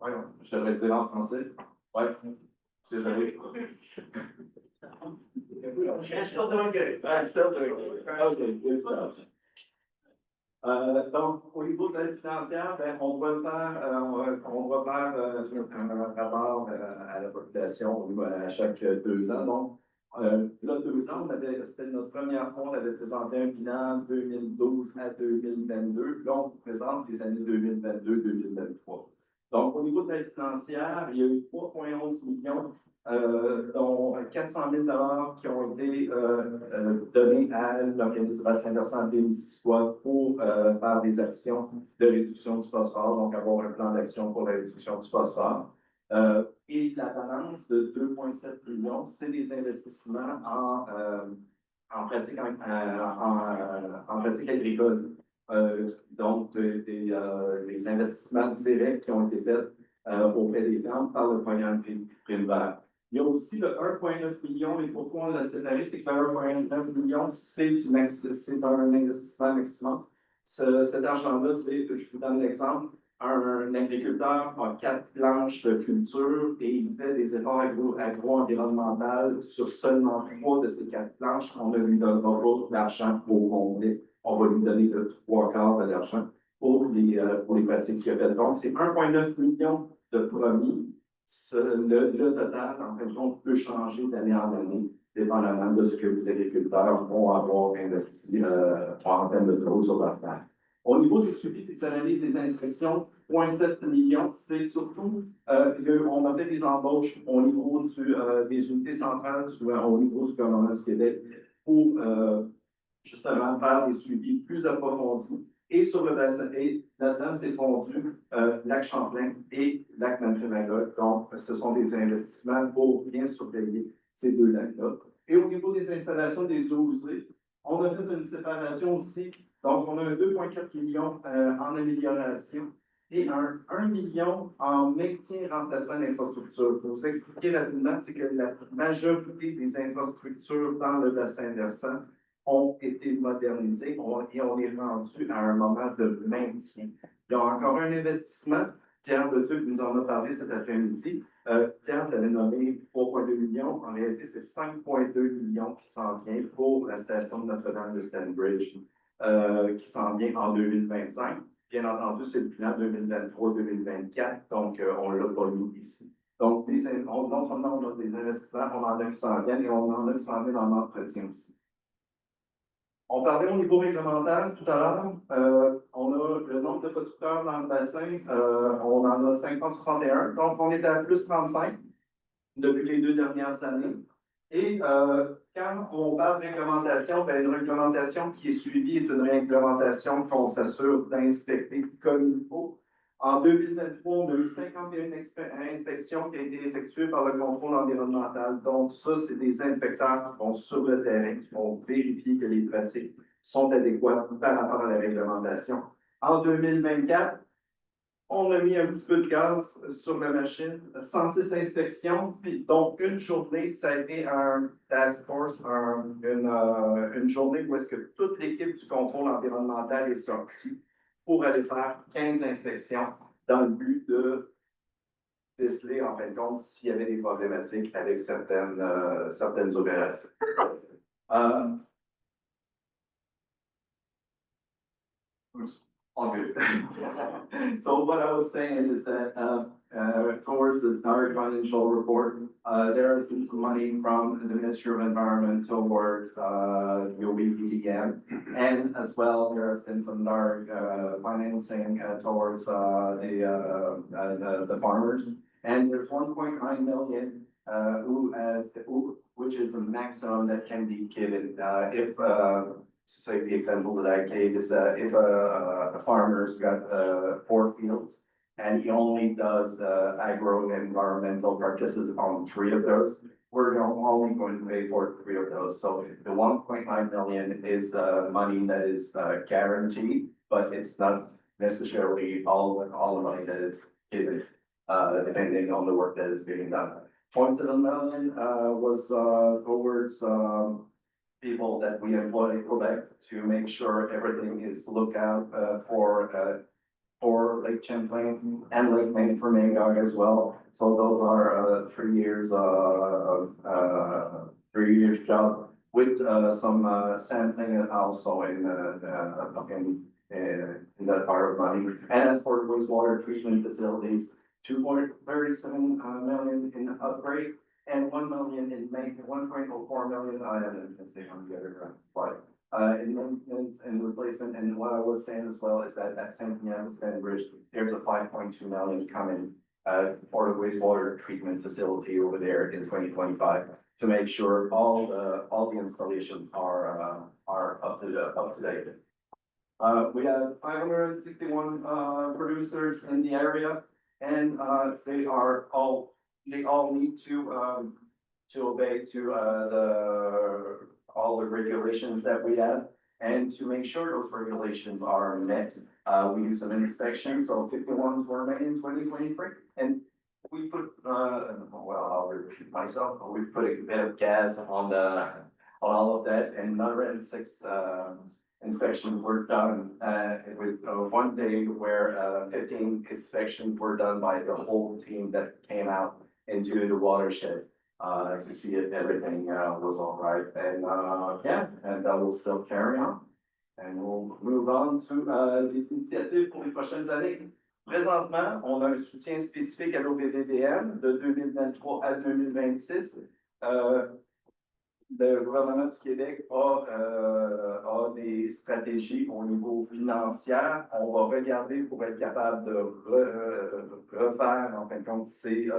voyons, je devrais dire en français. Ouais, désolé. I'm still doing good. I'm still doing it. Okay, good stuff. Donc, au niveau de l'aide financière, ben, on va faire un rapport à la population à chaque 2 ans. Donc, là, 2 ans, c'était notre première fois, on avait présenté un bilan 2012 à 2022. Là, on présente les années 2022-2023. Donc, au niveau de l'aide financière, il y a eu 3,11 millions, dont 400 000 qui ont été donnés à l'organisme Bassin versant des Missisquoi pour faire des actions de réduction du phosphore, donc avoir un plan d'action pour la réduction du phosphore. Et la balance de 2,7 millions, c'est des investissements en pratique, en pratique agricole. Donc, des investissements directs qui ont été faits auprès des fermes par le programme primaire. Il y a aussi le 1,9 million, et pourquoi on l'a séparé, c'est que le 1,9 million, c'est un investissement maximum. Cet argent-là, je vous donne l'exemple, un agriculteur a 4 planches de culture et il fait des efforts agro-environnementaux sur seulement 3 de ces 4 planches. On ne lui donnera pas l'argent au complet. On va lui donner le 3/4 de l'argent pour les pratiques qu'il a faites. Donc, c'est 1,9 million de promis. Le total, en fin de compte, peut changer d'année en année, dépendamment de ce que les agriculteurs vont avoir investi en termes de travaux sur leur terre. Au niveau du suivi des analyses des inspections, 0,7 millions, c'est surtout qu'on a fait des embauches au niveau des unités centrales, au niveau du gouvernement du Québec, pour justement faire des suivis plus approfondis. Et sur le bassin, et là-dedans, c'est fondu lac Champlain et lac Manfremaga. Donc, ce sont des investissements pour bien surveiller ces 2 lacs-là. Et au niveau des installations des eaux usées, on a fait une séparation aussi. Donc, on a un 2,4 millions en amélioration et un 1 million en maintien et remplacement d'infrastructures. Pour vous expliquer rapidement, c'est que la majorité des infrastructures dans le bassin versant ont été modernisées et on est rendu à un moment de maintien. Il y a encore un investissement. Pierre Leduc nous en a parlé cet après-midi. Pierre l'avait nommé 3,2 millions. En réalité, c'est 5,2 millions qui s'en vient pour la station de Notre-Dame de Stanbridge, qui s'en vient en 2025. Bien entendu, c'est le plan 2023-2024, donc on ne l'a pas mis ici. Donc, non seulement on a des investissements, on en a qui s'en viennent et on en a qui s'en viennent en entretien aussi. On parlait au niveau réglementaire tout à l'heure. On a le nombre de producteurs dans le bassin, on en a 561, donc on est à plus 35 depuis les 2 dernières années. Et quand on parle de réglementation, ben, une réglementation qui est suivie est une réglementation qu'on s'assure d'inspecter comme il faut. En 2023, on a eu 51 inspections qui ont été effectuées par le contrôle environnemental. Donc, ça, c'est des inspecteurs qui vont sur le terrain, qui vont vérifier que les pratiques sont adéquates par rapport à la réglementation. En 2024, on a mis un petit peu de gaz sur la machine, 106 inspections, puis donc une journée, ça a été un task force, une journée où est-ce que toute l'équipe du contrôle environnemental est sortie pour aller faire 15 inspections dans le but de déceler, en fin de compte, s'il y avait des problématiques avec certaines opérations. All good. So what I was saying is that towards our financial report, there has been some money from the Ministry of Environment towards the OBPDM, and as well there has been some dark financing towards the farmers. And there's 1.9 million which is the maximum that can be given if. So the example that I gave is if a farmer's got 4 fields and he only does agro-environmental practices on 3 of those, we're only going to pay for 3 of those. So the 1.9 million is money that is guaranteed, but it's not necessarily all the money that is given, depending on the work that is being done. 0.7 million was towards people that we employ in Quebec to make sure everything is looked out for Lake Champlain and Lake Maine for Magog as well. So those are 3 years of 3 years job with some sampling also in that part of money. And as for wastewater treatment facilities, 2.37 million in upgrade and 1 million in maintenance, 1.04 million, I didn't say on the other slide. In maintenance and replacement, and what I was saying as well is that at St. Piedmont Bridge, there's a 5.2 million coming for the wastewater treatment facility over there in 2025 to make sure all the installations are up to date. We have 561 producers in the area, and they all need to obey to all the regulations that we have, and to make sure those regulations are met. We do some inspections, so 51s were made in 2023, and we put, well, I'll repeat myself, but we put a bit of gas on all of that, and 106 inspections were done, with one day where 15 inspections were done by the whole team that came out into the watershed. To see if everything was all right, and yeah, and that will still carry on. And we'll move on to les initiatives pour les prochaines années. Présentement, on a un soutien spécifique à l'OBVDM de 2023 à 2026. Le gouvernement du Québec a des stratégies au niveau financier. On va regarder pour être capable de refaire, en fin de compte, ces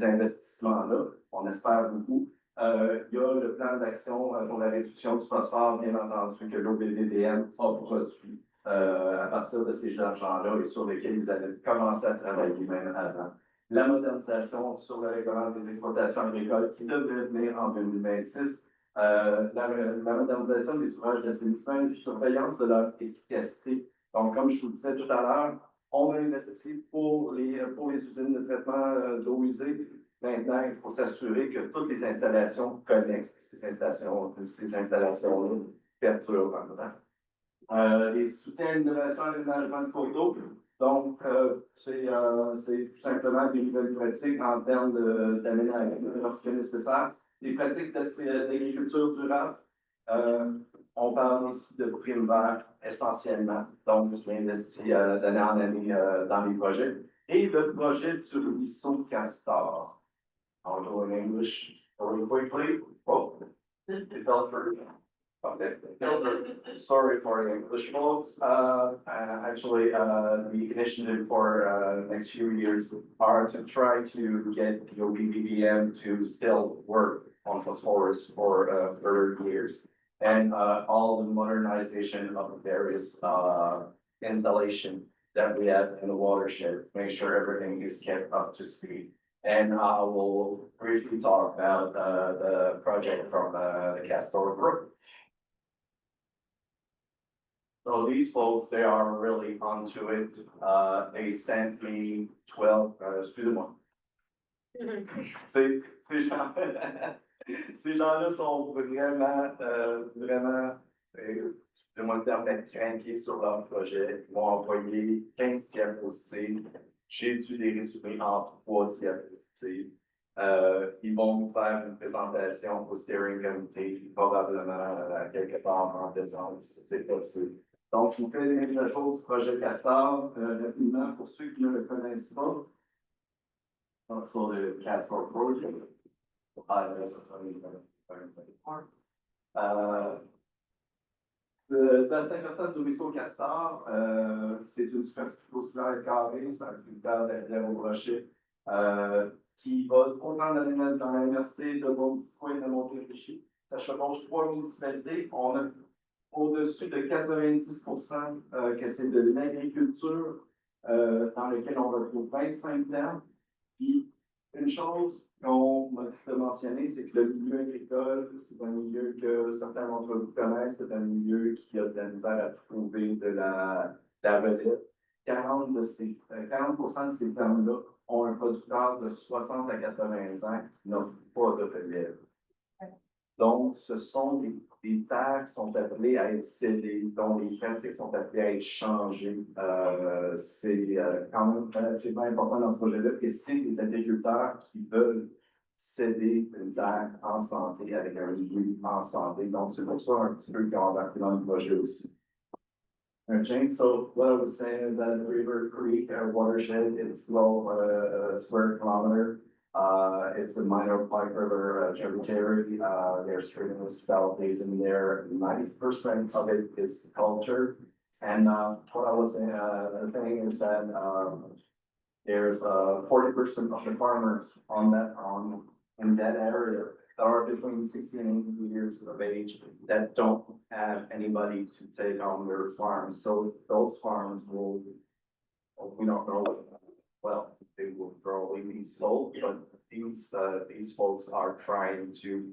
investissements-là. On espère beaucoup. Il y a le plan d'action pour la réduction du phosphore, bien entendu, que l'OBVDM a produit à partir de ces argents-là et sur lesquels ils avaient commencé à travailler même avant. La modernisation sur le règlement des exploitations agricoles qui devrait venir en 2026. La modernisation des ouvrages d'assainissement et de surveillance de leur efficacité. Donc, comme je vous le disais tout à l'heure, on a investi pour les usines de traitement d'eau usée. Maintenant, il faut s'assurer que toutes les installations connexes, ces installations-là perdurent dans le temps. Les soutiens à l'innovation et l'aménagement de cours d'eau. Donc, c'est tout simplement des nouvelles pratiques en termes d'aménagement lorsque nécessaire. Des pratiques d'agriculture durable. On parle ici de primes vertes essentiellement. Donc, je m'investis d'année en année dans les projets. Et le projet du ruisseau Castor. I'll go in English really quickly. Oh, developer. Okay. Sorry for the English folks. Actually, the initiative for next few years are to try to get the OBVDM to still work on phosphorus for further years. And all the modernization of the various installation that we have in the watershed, make sure everything is kept up to speed. And I will briefly talk about the project from the Castor Group. So these folks, they are really onto it. They sent me 12, excusez-moi. Ces gens-là sont vraiment, excusez-moi le terme, d'être craqués sur leur projet. Ils m'ont envoyé 15 diapositives. J'ai dû les résumer en 3 diapositives. Ils vont nous faire une présentation au steering committee, probablement quelque part en décembre, si c'est possible. Donc, je vous fais les mêmes choses du projet Castor, rapidement, pour ceux qui ne le connaissent pas. Donc, sur le Castor Project. Le bassin versant du ruisseau Castor, c'est une superficie consulaire carrée, c'est un culture derrière au rocher, qui va comprendre dans la MRC de Missisquoi et de Montérégie. Ça chevauche 3 municipalités. On a au-dessus de 90% que c'est de l'agriculture, dans lequel on retrouve 25 fermes. Puis, une chose qu'on m'a dit de mentionner, c'est que le milieu agricole, c'est un milieu que certains d'entre vous connaissent, c'est un milieu qui a de la misère à trouver de la relève. 40% de ces fermes-là ont un producteur de 60 à 80 ans qui n'ont pas de relève. Donc, ce sont des terres qui sont appelées à être cédées, dont les pratiques sont appelées à être changées. C'est quand même relativement important dans ce projet-là, que c'est des agriculteurs qui veulent céder une terre en santé avec un revenu en santé. Donc, c'est pour ça un petit peu qu'on va embarquer dans le projet aussi. Okay, so what I was saying is that River Creek watershed, it's 12 square kilometer. It's a minor Pike River tributary. There's stream spout basin there. 90% of it is culture. And what I was saying, the thing is that there's 40% of the farmers in that area that are between 60 and 80 years of age that don't have anybody to take on their farms. So those farms will, we don't know, well, they will probably be sold, but these folks are trying to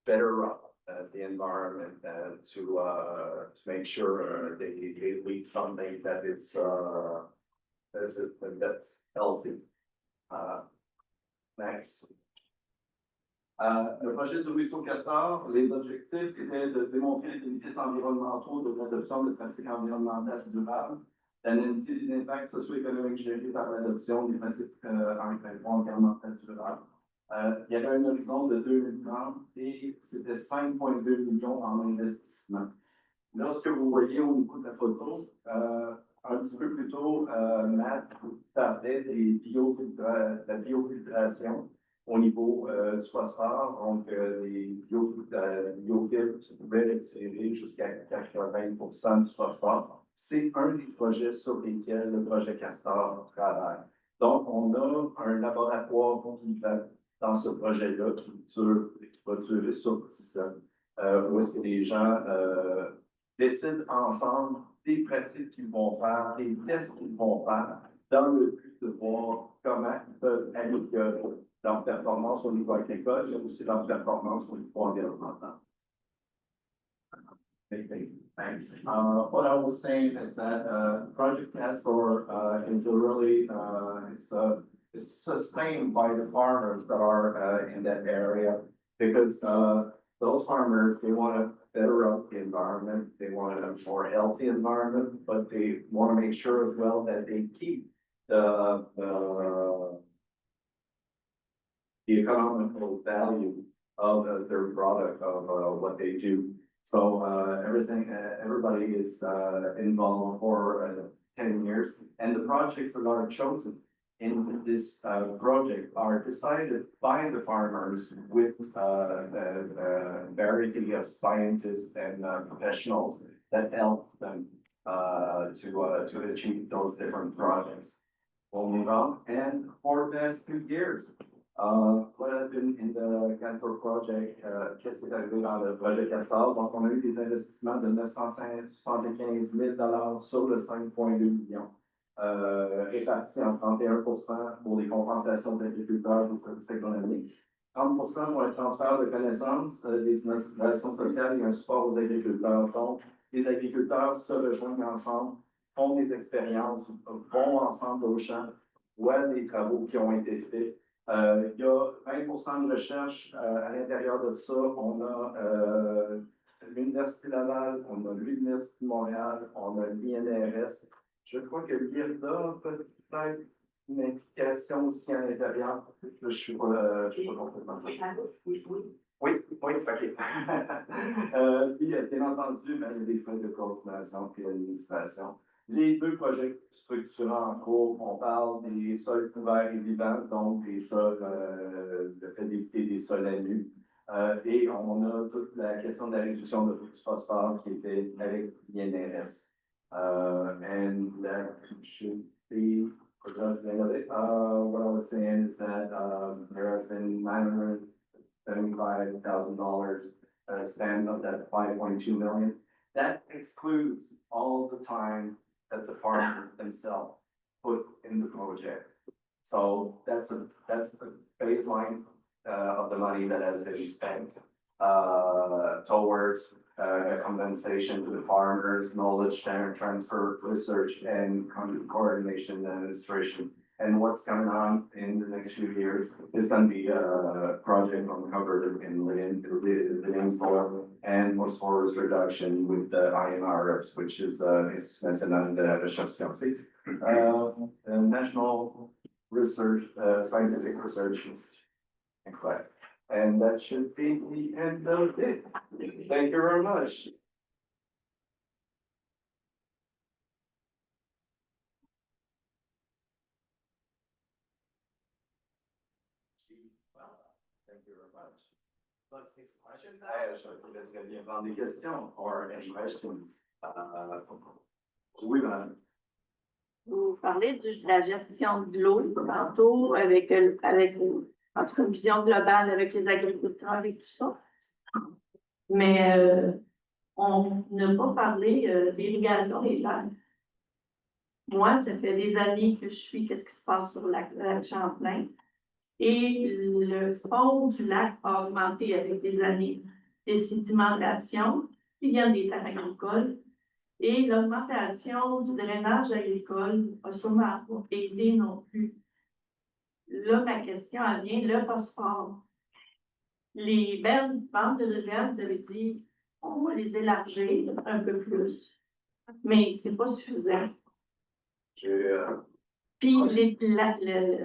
better up the environment to make sure they leave something that that's healthy. Next. Le projet du ruisseau Cassard, les objectifs étaient de démontrer les bénéfices environnementaux de l'adoption de pratiques environnementales durables, d'analyser les impacts socio-économiques gérés par l'adoption des pratiques environnementales durables. Il y avait un horizon de 2030 et c'était 5,2 millions en investissement. Là, ce que vous voyez au niveau de la photo, un petit peu plus tôt, Matt parlait de la biofiltration au niveau du phosphore, donc les biofiltres pouvaient retirer jusqu'à 80% du phosphore. C'est un des projets sur lesquels le projet Castor travaille. Donc, on a un laboratoire dans ce projet-là qui va durer sur 10 ans, où est-ce que les gens décident ensemble des pratiques qu'ils vont faire, des tests qu'ils vont faire, dans le but de voir comment ils peuvent améliorer leur performance au niveau agricole, mais aussi leur performance au niveau environnemental. Thanks. What I was saying is that Project Castor is really it's sustained by the farmers that are in that area because those farmers, they want to better up the environment, they want a more healthy environment, but they want to make sure as well that they keep the economical value of their product, of what they do. So everybody is involved for 10 years, and the projects that are chosen in this project are decided by the farmers with the variety of scientists and professionals that help them to achieve those different projects. We'll move on, and for the past 2 years, what has been in the Castor project, qu'est-ce qui est arrivé dans le projet Castor? Donc, on a eu des investissements de 975 000 sur le 5,2 millions. Répartis en 31% pour les compensations d'agriculteurs des services économiques, 30% pour le transfert de connaissances, des innovations sociales et un support aux agriculteurs. Donc, les agriculteurs se rejoignent ensemble, font des expériences, vont ensemble au champ, voient les travaux qui ont été faits. Il y a 20% de recherche à l'intérieur de ça. On a l'Université Laval, on a l'Université de Montréal, on a l'INRS. Je crois que l'IRDA a peut-être une implication aussi à l'intérieur. Je ne suis pas complètement sûr. Oui, ok. Puis, bien entendu, il y a des frais de coordination et d'administration. Les 2 projets structurants en cours, on parle des sols couverts et vivants, donc des sols, le fait d'éviter des sols à nu. Et on a toute la question de la réduction de phosphore qui était avec l'INRS. And that should be what I was saying is that there has been $975,000 spent of that 5.2 million. That excludes all the time that the farmers themselves put in the project. So that's the baseline of the money that has been spent towards compensation to the farmers, knowledge transfer, research, and coordination and administration And what's coming on in the next few years is gonna be a project on covered in living soil and phosphorus reduction with the INRS, which is the National Recherche Scientifique, National Research, Scientific Research Institute. And that should be the end of it. Thank you very much. Thank you very much. Je vais prendre des questions or any questions. Oui, madame. Vous parlez de la gestion de l'eau tantôt avec en tout cas une vision globale avec les agriculteurs et tout ça. Mais on n'a pas parlé d'irrigation des terres. Moi, ça fait des années que je suis qu'est-ce qui se passe sur le lac Champlain. Et le fond du lac a augmenté avec les années. Des sédimentations qui viennent des terres agricoles. Et l'augmentation du drainage agricole n'a sûrement pas aidé non plus. Là, ma question elle vient, le phosphore. Les bandes de rivières, vous avez dit, on va les élargir un peu plus, mais c'est pas suffisant. Puis,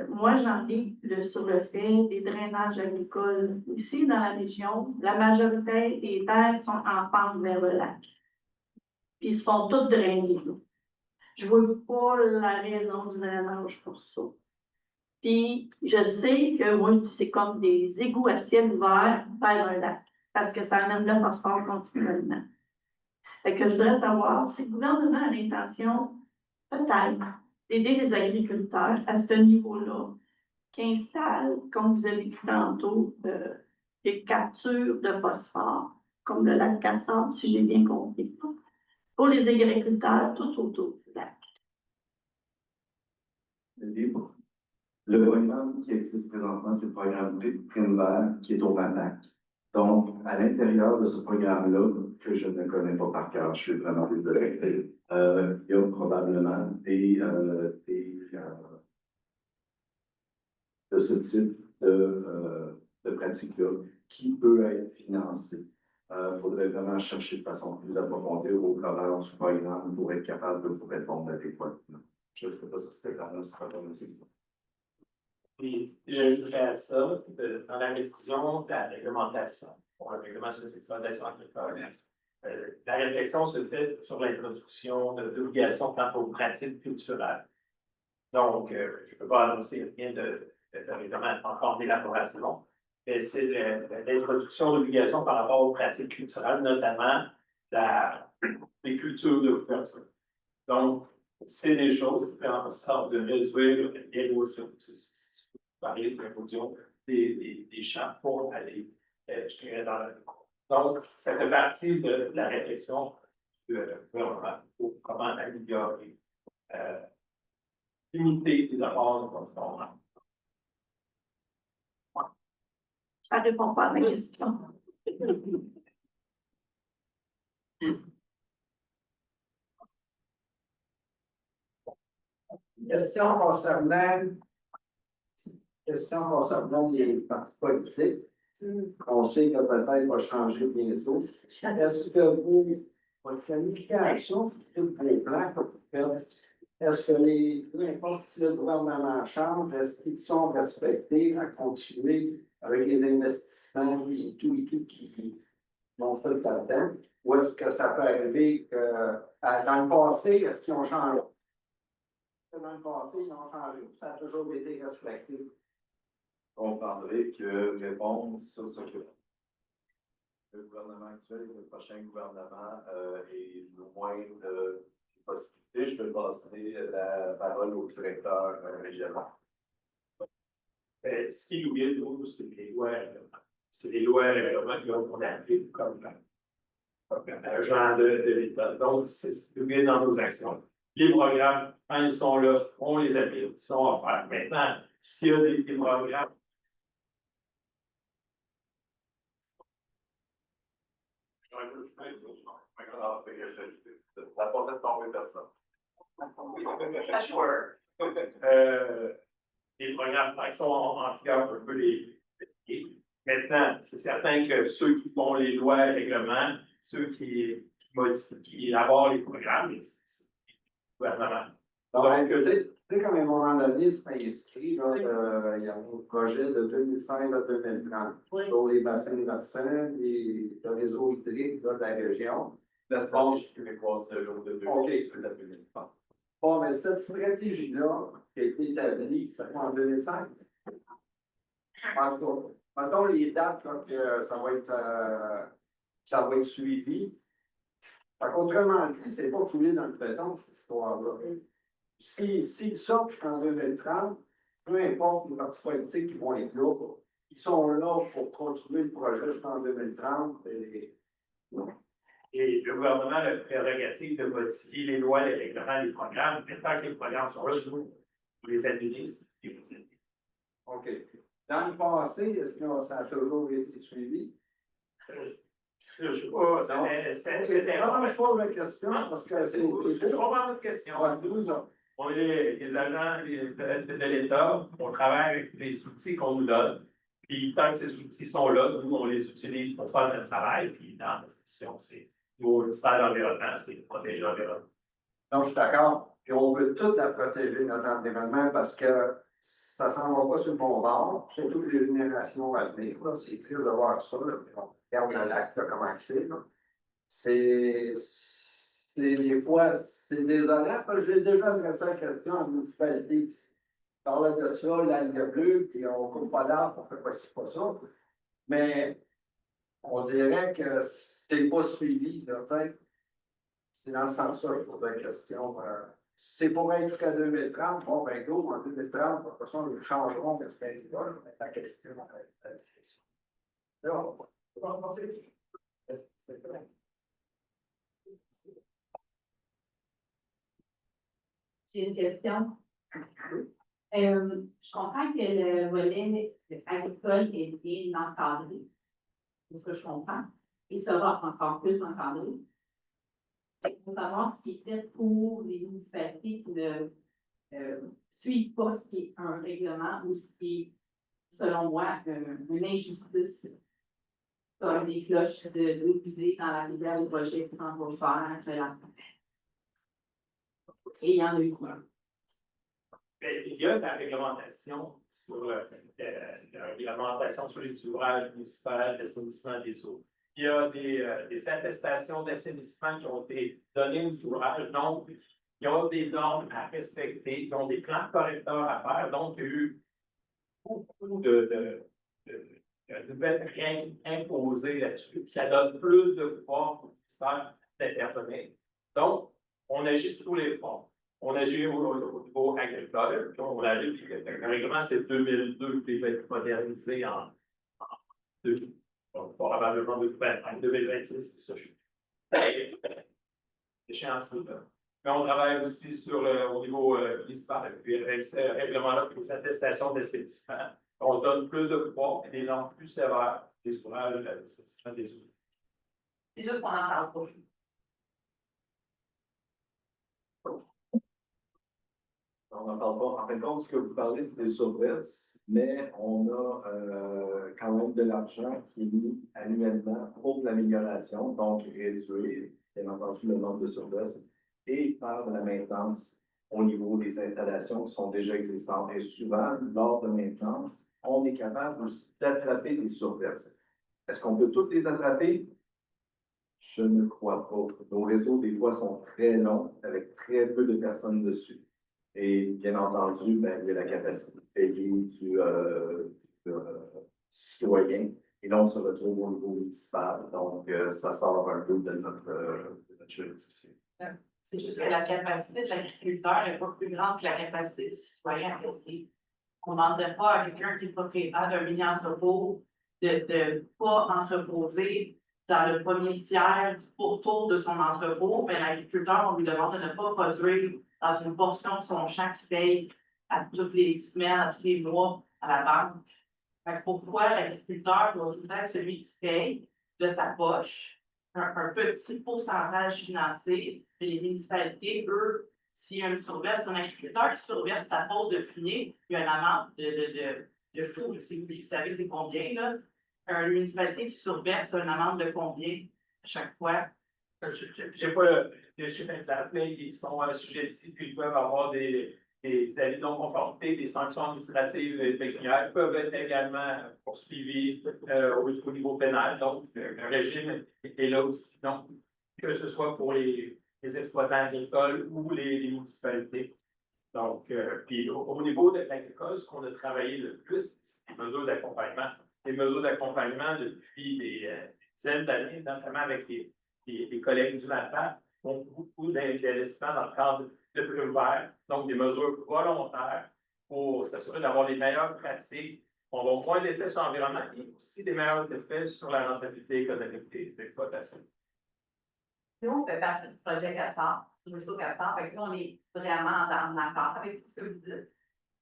moi, j'en ai sur le fait des drainages agricoles. Ici, dans la région, la majorité des terres sont en pente vers le lac. Puis, ils sont tous drainés. Je ne vois pas la raison du drainage pour ça. Puis, je sais que moi, c'est comme des égouts à ciel ouvert vers un lac, parce que ça amène le phosphore continuellement. Fait que je voudrais savoir si le gouvernement a l'intention, peut-être, d'aider les agriculteurs à ce niveau-là, qui installent, comme vous avez dit tantôt, des captures de phosphore, comme le lac Castor, si j'ai bien compris, pour les agriculteurs tout autour du lac. Le programme qui existe présentement, c'est le programme Prime Vert qui est au MATAC. Donc, à l'intérieur de ce programme-là, que je ne connais pas par cœur, je suis vraiment désolé, il y a probablement de ce type de pratique-là qui peut être financé. Il faudrait vraiment chercher de façon plus approfondie au travers du programme pour être capable de vous répondre adéquatement. Je ne sais pas si c'était dans notre programme. Puis, j'ajouterais à ça, dans la révision de la réglementation, pour le règlement sur les exploitations agricoles, la réflexion se fait sur l'introduction d'obligations quant aux pratiques culturelles. Donc, je ne peux pas annoncer rien de règlement encore d'élaboration, mais c'est l'introduction d'obligations par rapport aux pratiques culturelles, notamment les cultures de couverture. Donc, c'est des choses qui font en sorte de réduire l'érosion, parler de l'érosion des champs pour aller, je dirais, dans le. Donc, ça fait partie de la réflexion du gouvernement pour comment améliorer, limiter les apports de phosphore. Ça ne répond pas à ma question. Question concernant les partis politiques. On sait que peut-être va changer bientôt. Est-ce que votre planification, tous vos plans que vous faites, est-ce que peu importe si le gouvernement change, est-ce qu'ils sont respectés à continuer avec les investissements et tout qui vont faire là-dedans? Ou est-ce que ça peut arriver que dans le passé, est-ce qu'ils ont changé? Dans le passé, ils ont changé. Ça a toujours été respecté. On comprendrait que répondre sur ce que le gouvernement actuel, le prochain gouvernement est loin de possibilités. Je vais passer la parole au directeur régional. Ce qui nous guide, c'est les lois qui ont appelé comme agent de l'État. Donc, c'est ce qui nous guide dans nos actions. Les programmes, quand ils sont là, on les applique, ils sont offerts. Maintenant, s'il y a des programmes. La porte est tombée personne. Sure. Les programmes qui sont en vigueur, on peut les. Maintenant, c'est certain que ceux qui font les lois et règlements, ceux qui modifient, qui élaborent les programmes, c'est le gouvernement. Donc, tu sais, comme à un moment donné, c'est inscrit, là, il y a un projet de 2016 à 2030 sur les bassins versants et le réseau hydrique là, de la région. La stratégie québécoise de l'eau de 2030. Bon, mais cette stratégie-là, qui a été établie en 2005, en tout cas, mettons les dates là, que ça va être suivi. Fait qu'autrement dit, c'est pas coulé dans le béton, cette histoire-là. S'ils sortent jusqu'en 2030, peu importe les partis politiques qui vont être là, ils sont là pour continuer le projet jusqu'en 2030. Et le gouvernement a la prérogative de modifier les lois, les règlements, les programmes, mais tant que les programmes sont là, vous les administrez et vous aidez. OK. Dans le passé, est-ce que ça a toujours été suivi? Je ne sais pas, c'était. Non, je pose la question parce que c'est. Je comprends votre question. Ouais, c'est ça. On est les agents de l'État, on travaille avec les outils qu'on nous donne. Puis tant que ces outils sont là, nous, on les utilise pour faire notre travail. Puis dans notre mission, c'est au ministère de l'Environnement, c'est de protéger l'environnement. Non, je suis d'accord. Puis on veut tout la protéger, notre environnement, parce que ça ne s'en va pas sur le bon bord, surtout les générations à venir. C'est triste de voir ça. Là. On regarde le lac, là, comment c'est. C'est des fois, c'est désolant. J'ai déjà adressé la question à la municipalité qui parlait de ça, l'algue bleue, puis on ne coupe pas d'arbres, on ne fait pas ça. Mais on dirait que c'est pas suivi. Là, c'est dans ce sens-là pour la question. C'est pour être jusqu'à 2030. Bon, ben, go, en 2030, de toute façon, nous changerons cette espèce-là. Mais la question, là, on va penser. C'est vrai. J'ai une question. Je comprends que le volet agricole est bien encadré. C'est ce que je comprends. Il sera encore plus encadré. Il faut savoir ce qui est fait pour les municipalités qui ne suivent pas ce qui est un règlement ou ce qui est, selon moi, une injustice. Comme des cloches de l'eau usée dans la rivière au projet qui s'en va faire. Et il y en a eu quoi? Il y a de la réglementation sur la réglementation sur les ouvrages municipaux d'assainissement des eaux. Il y a des attestations d'assainissement qui ont été données aux ouvrages. Donc, il y a des normes à respecter, ils ont des plans correcteurs à faire. Donc, il y a eu beaucoup de nouvelles règles imposées là-dessus. Ça donne plus de pouvoir au ministère d'intervenir. Donc, on agit sur tous les fronts. On agit au niveau agricole, puis on agit, puis le règlement, c'est 2002, puis il va être modernisé en 2000. Donc, probablement 2025, 2026, c'est ça, je suis. Échéance là. Mais on travaille aussi sur au niveau municipal, puis avec ce règlement-là, puis les attestations d'assainissement. On se donne plus de pouvoir et des normes plus sévères des ouvrages d'assainissement des eaux. C'est juste qu'on en parle pas. On n'en parle pas. En fin de compte, ce que vous parlez, c'est des surveillances, mais on a quand même de l'argent qui est mis annuellement pour l'amélioration, donc réduire, bien entendu, le nombre de surveillances et faire de la maintenance au niveau des installations qui sont déjà existantes. Et souvent, lors de maintenance, on est capable aussi d'attraper des surveillances. Est-ce qu'on peut toutes les attraper? Je ne crois pas. Nos réseaux, des fois, sont très longs, avec très peu de personnes dessus. Et bien entendu, ben, il y a la capacité de payer du citoyen et donc on se retrouve au niveau municipal. Donc, ça sort un peu de notre juridiction. C'est juste que la capacité de l'agriculteur n'est pas plus grande que la capacité du citoyen. On ne demanderait pas à quelqu'un qui est propriétaire d'un mini-entrepôt de ne pas entreposer dans le premier tiers autour de son entrepôt, mais l'agriculteur, on lui demande de ne pas produire dans une portion de son champ qui paye à toutes les semaines, à tous les mois à la banque. Fait que pourquoi l'agriculteur doit tout être celui qui paye de sa poche un petit pourcentage financier, et les municipalités, eux, s'il y a une surverse, un agriculteur qui surverse sa fosse de fumier, il y a une amende de fou. Vous savez, c'est combien, là? Une municipalité qui surverse une amende de combien à chaque fois? J'ai pas le chiffre exact, mais ils sont assujettis, puis ils peuvent avoir des avis de non-conformité, des sanctions administratives pécuniaires, ils peuvent être également poursuivis au niveau pénal. Donc, le régime est là aussi. Donc, que ce soit pour les exploitants agricoles ou les municipalités. Donc, puis au niveau de l'agricole, ce qu'on a travaillé le plus, c'est les mesures d'accompagnement. Les mesures d'accompagnement depuis des dizaines d'années, notamment avec les collègues du NAPA, ont beaucoup d'investissements dans le cadre de plus ouvert, donc des mesures volontaires pour s'assurer d'avoir les meilleures pratiques. On va moins d'effets sur l'environnement et aussi des meilleurs effets sur la rentabilité économique des exploitations. Nous, on fait partie du projet Castor, du réseau Castor. Fait que nous, on est vraiment en accord avec tout ce que vous dites.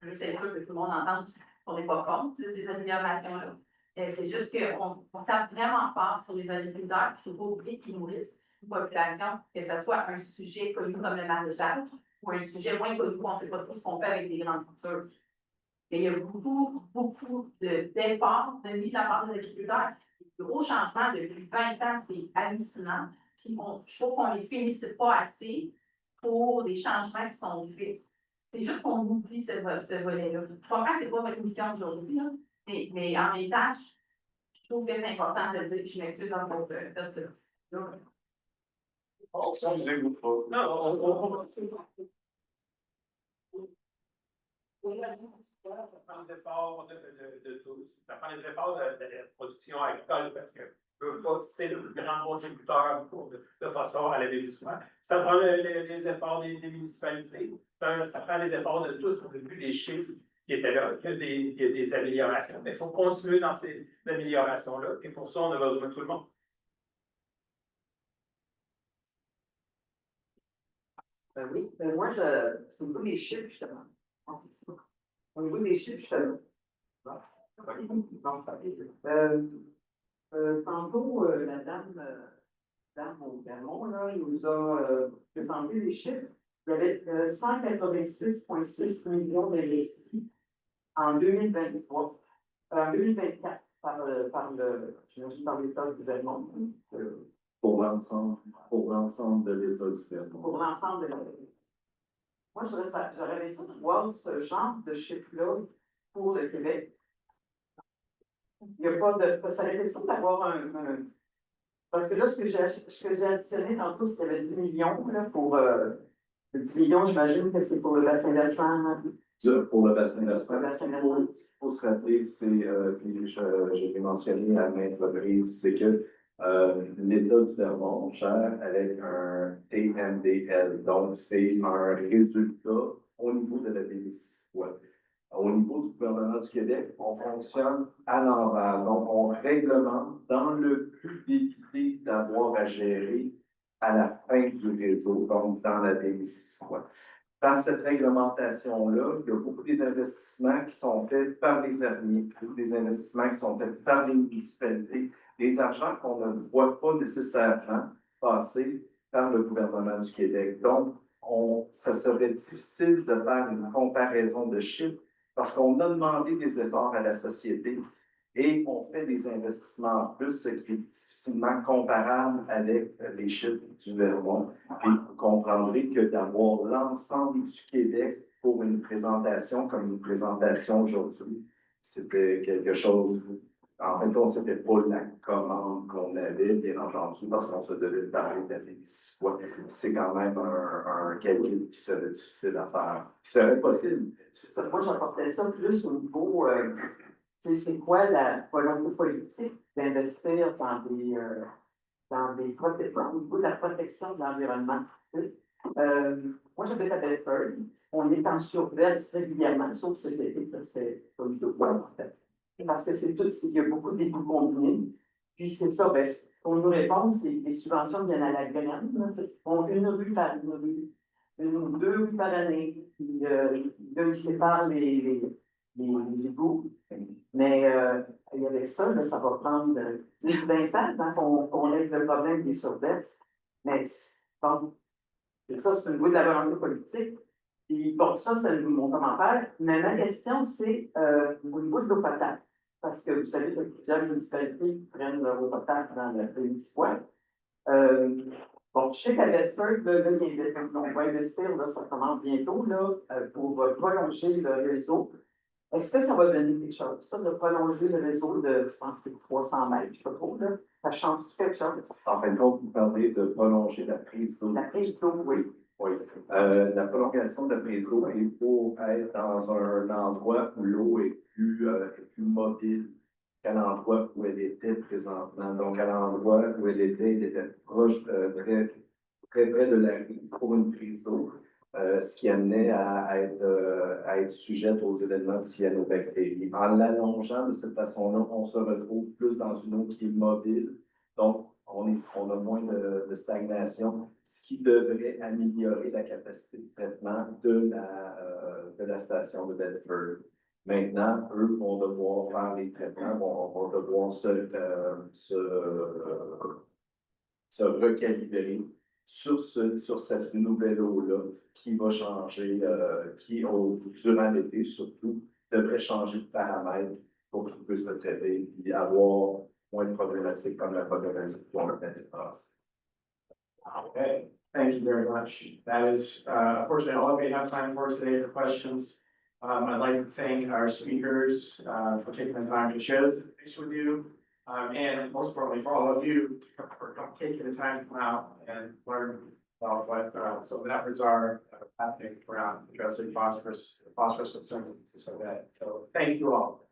Je sais sûr que tout le monde entend qu'on n'est pas contre ces améliorations-là. C'est juste qu'on tape vraiment fort sur les agriculteurs, puis il ne faut pas oublier qu'ils nourrissent une population, que ce soit un sujet connu comme le maraîchage ou un sujet moins connu, on ne sait pas tout ce qu'on fait avec des grandes cultures. Mais il y a beaucoup d'efforts de mise à part des agriculteurs. Le gros changement depuis 20 ans, c'est hallucinant. Puis je trouve qu'on ne les félicite pas assez pour des changements qui sont faits. C'est juste qu'on oublie ce volet-là. Je comprends que ce n'est pas votre mission aujourd'hui, mais en même temps, je trouve que c'est important de le dire, puis je m'excuse dans votre Ça vous écoute pas. Non, ça prend des efforts de tous. Ça prend des efforts de la production agricole parce que c'est le plus grand contributeur de phosphore à l'aménagement. Ça prend les efforts des municipalités. Ça prend les efforts de tous. On a vu les chiffres qui étaient là, qu'il y a des améliorations. Mais il faut continuer dans ces améliorations-là. Et pour ça, on a besoin de tout le monde. Oui, moi, c'est au niveau des chiffres, justement. Au niveau des chiffres, justement. Tantôt, la dame au Vermont, là, nous a présenté des chiffres. Il y avait 186,6 millions d'investis en 2023, en 2024 par l'État du Vermont. Pour l'ensemble de l'État du Vermont. Pour l'ensemble de l'État. Moi, j'aurais aimé ça voir ce genre de chiffre-là pour le Québec. Il n'y a pas de. Ça aurait été ça d'avoir un. Parce que là, ce que j'ai additionné tantôt, c'était 10 millions là, pour. 10 millions, j'imagine que c'est pour le bassin versant. Pour le bassin versant. Il faut se rappeler, puis je l'ai mentionné à maintes reprises, c'est que l'État du Vermont gère avec un TMDL. Donc, c'est un résultat au niveau de la Missisquoi. Au niveau du gouvernement du Québec, on fonctionne à l'envers. Donc, on réglemente dans le but d'éviter d'avoir à gérer à la fin du réseau, donc dans la Missisquoi. Dans cette réglementation-là, il y a beaucoup des investissements qui sont faits par les fermiers, des investissements qui sont faits par les municipalités, des argents qu'on ne voit pas nécessairement passer par le gouvernement du Québec. Donc, ça serait difficile de faire une comparaison de chiffres parce qu'on a demandé des efforts à la société et on fait des investissements en plus, ce qui est difficilement comparable avec les chiffres du Vermont. Et vous comprendrez que d'avoir l'ensemble du Québec pour une présentation comme une présentation aujourd'hui, c'était quelque chose. En fait, ce n'était pas la commande qu'on avait, bien entendu, parce qu'on se devait parler de la Missisquoi. C'est quand même un calcul qui serait difficile à faire, qui serait possible. Moi, j'apportais ça plus au niveau, c'est quoi la volonté politique d'investir dans des protections, au niveau de la protection de l'environnement. Moi, j'habite à Bedford, on est en surveille régulièrement, sauf cet été, c'est pas du tout en fait. Parce que il y a beaucoup d'égouts combinés. Puis c'est ça, pour nous répondre, les subventions viennent à la graine. On a une rue par une rue, une ou deux rues par année. Puis ils séparent les égouts. Mais avec ça, là, ça va prendre 10-20 ans avant qu'on règle le problème des surbaisses. Mais bon, C'est ça, c'est au niveau de la volonté politique. Puis bon, ça, c'est mon commentaire. Mais ma question, c'est au niveau de l'eau potable. Parce que vous savez qu'il y a plusieurs municipalités qui prennent leur eau potable dans le Missisquoi. Bon, je sais qu'à Bedford, on va investir, là, ça commence bientôt, là, pour prolonger le réseau. Est-ce que ça va donner quelque chose, ça, de prolonger le réseau de, je pense, que 300 mètres, je sais pas trop, là? Ça change quelque chose? En fin de compte, vous parlez de prolonger la prise d'eau. La prise d'eau, oui. Oui. La prolongation de la prise d'eau est pour être dans un endroit où l'eau est plus mobile qu'à l'endroit où elle était présentement. Donc, à l'endroit où elle était proche, très près de la rive pour une prise d'eau, ce qui amenait à être sujette aux événements de cyanobactéries. En l'allongeant de cette façon-là, on se retrouve plus dans une eau qui est mobile. Donc, on a moins de stagnation, ce qui devrait améliorer la capacité de traitement de la station de Bedford. Maintenant, eux vont devoir faire les traitements, vont devoir se recalibrer sur cette nouvelle eau-là qui va changer, durant l'été surtout, devrait changer de paramètre pour qu'ils puissent le traiter et avoir moins de problématiques comme la problématique qu'on a passée. Okay, thank you very much. That is, unfortunately, all we have time for today for questions. I'd like to thank our speakers, for taking the time to share this information with you. And most importantly, for all of you for taking the time to come out and learn about what, some of the efforts are happening around addressing phosphorus concerns and things like that. So thank you all.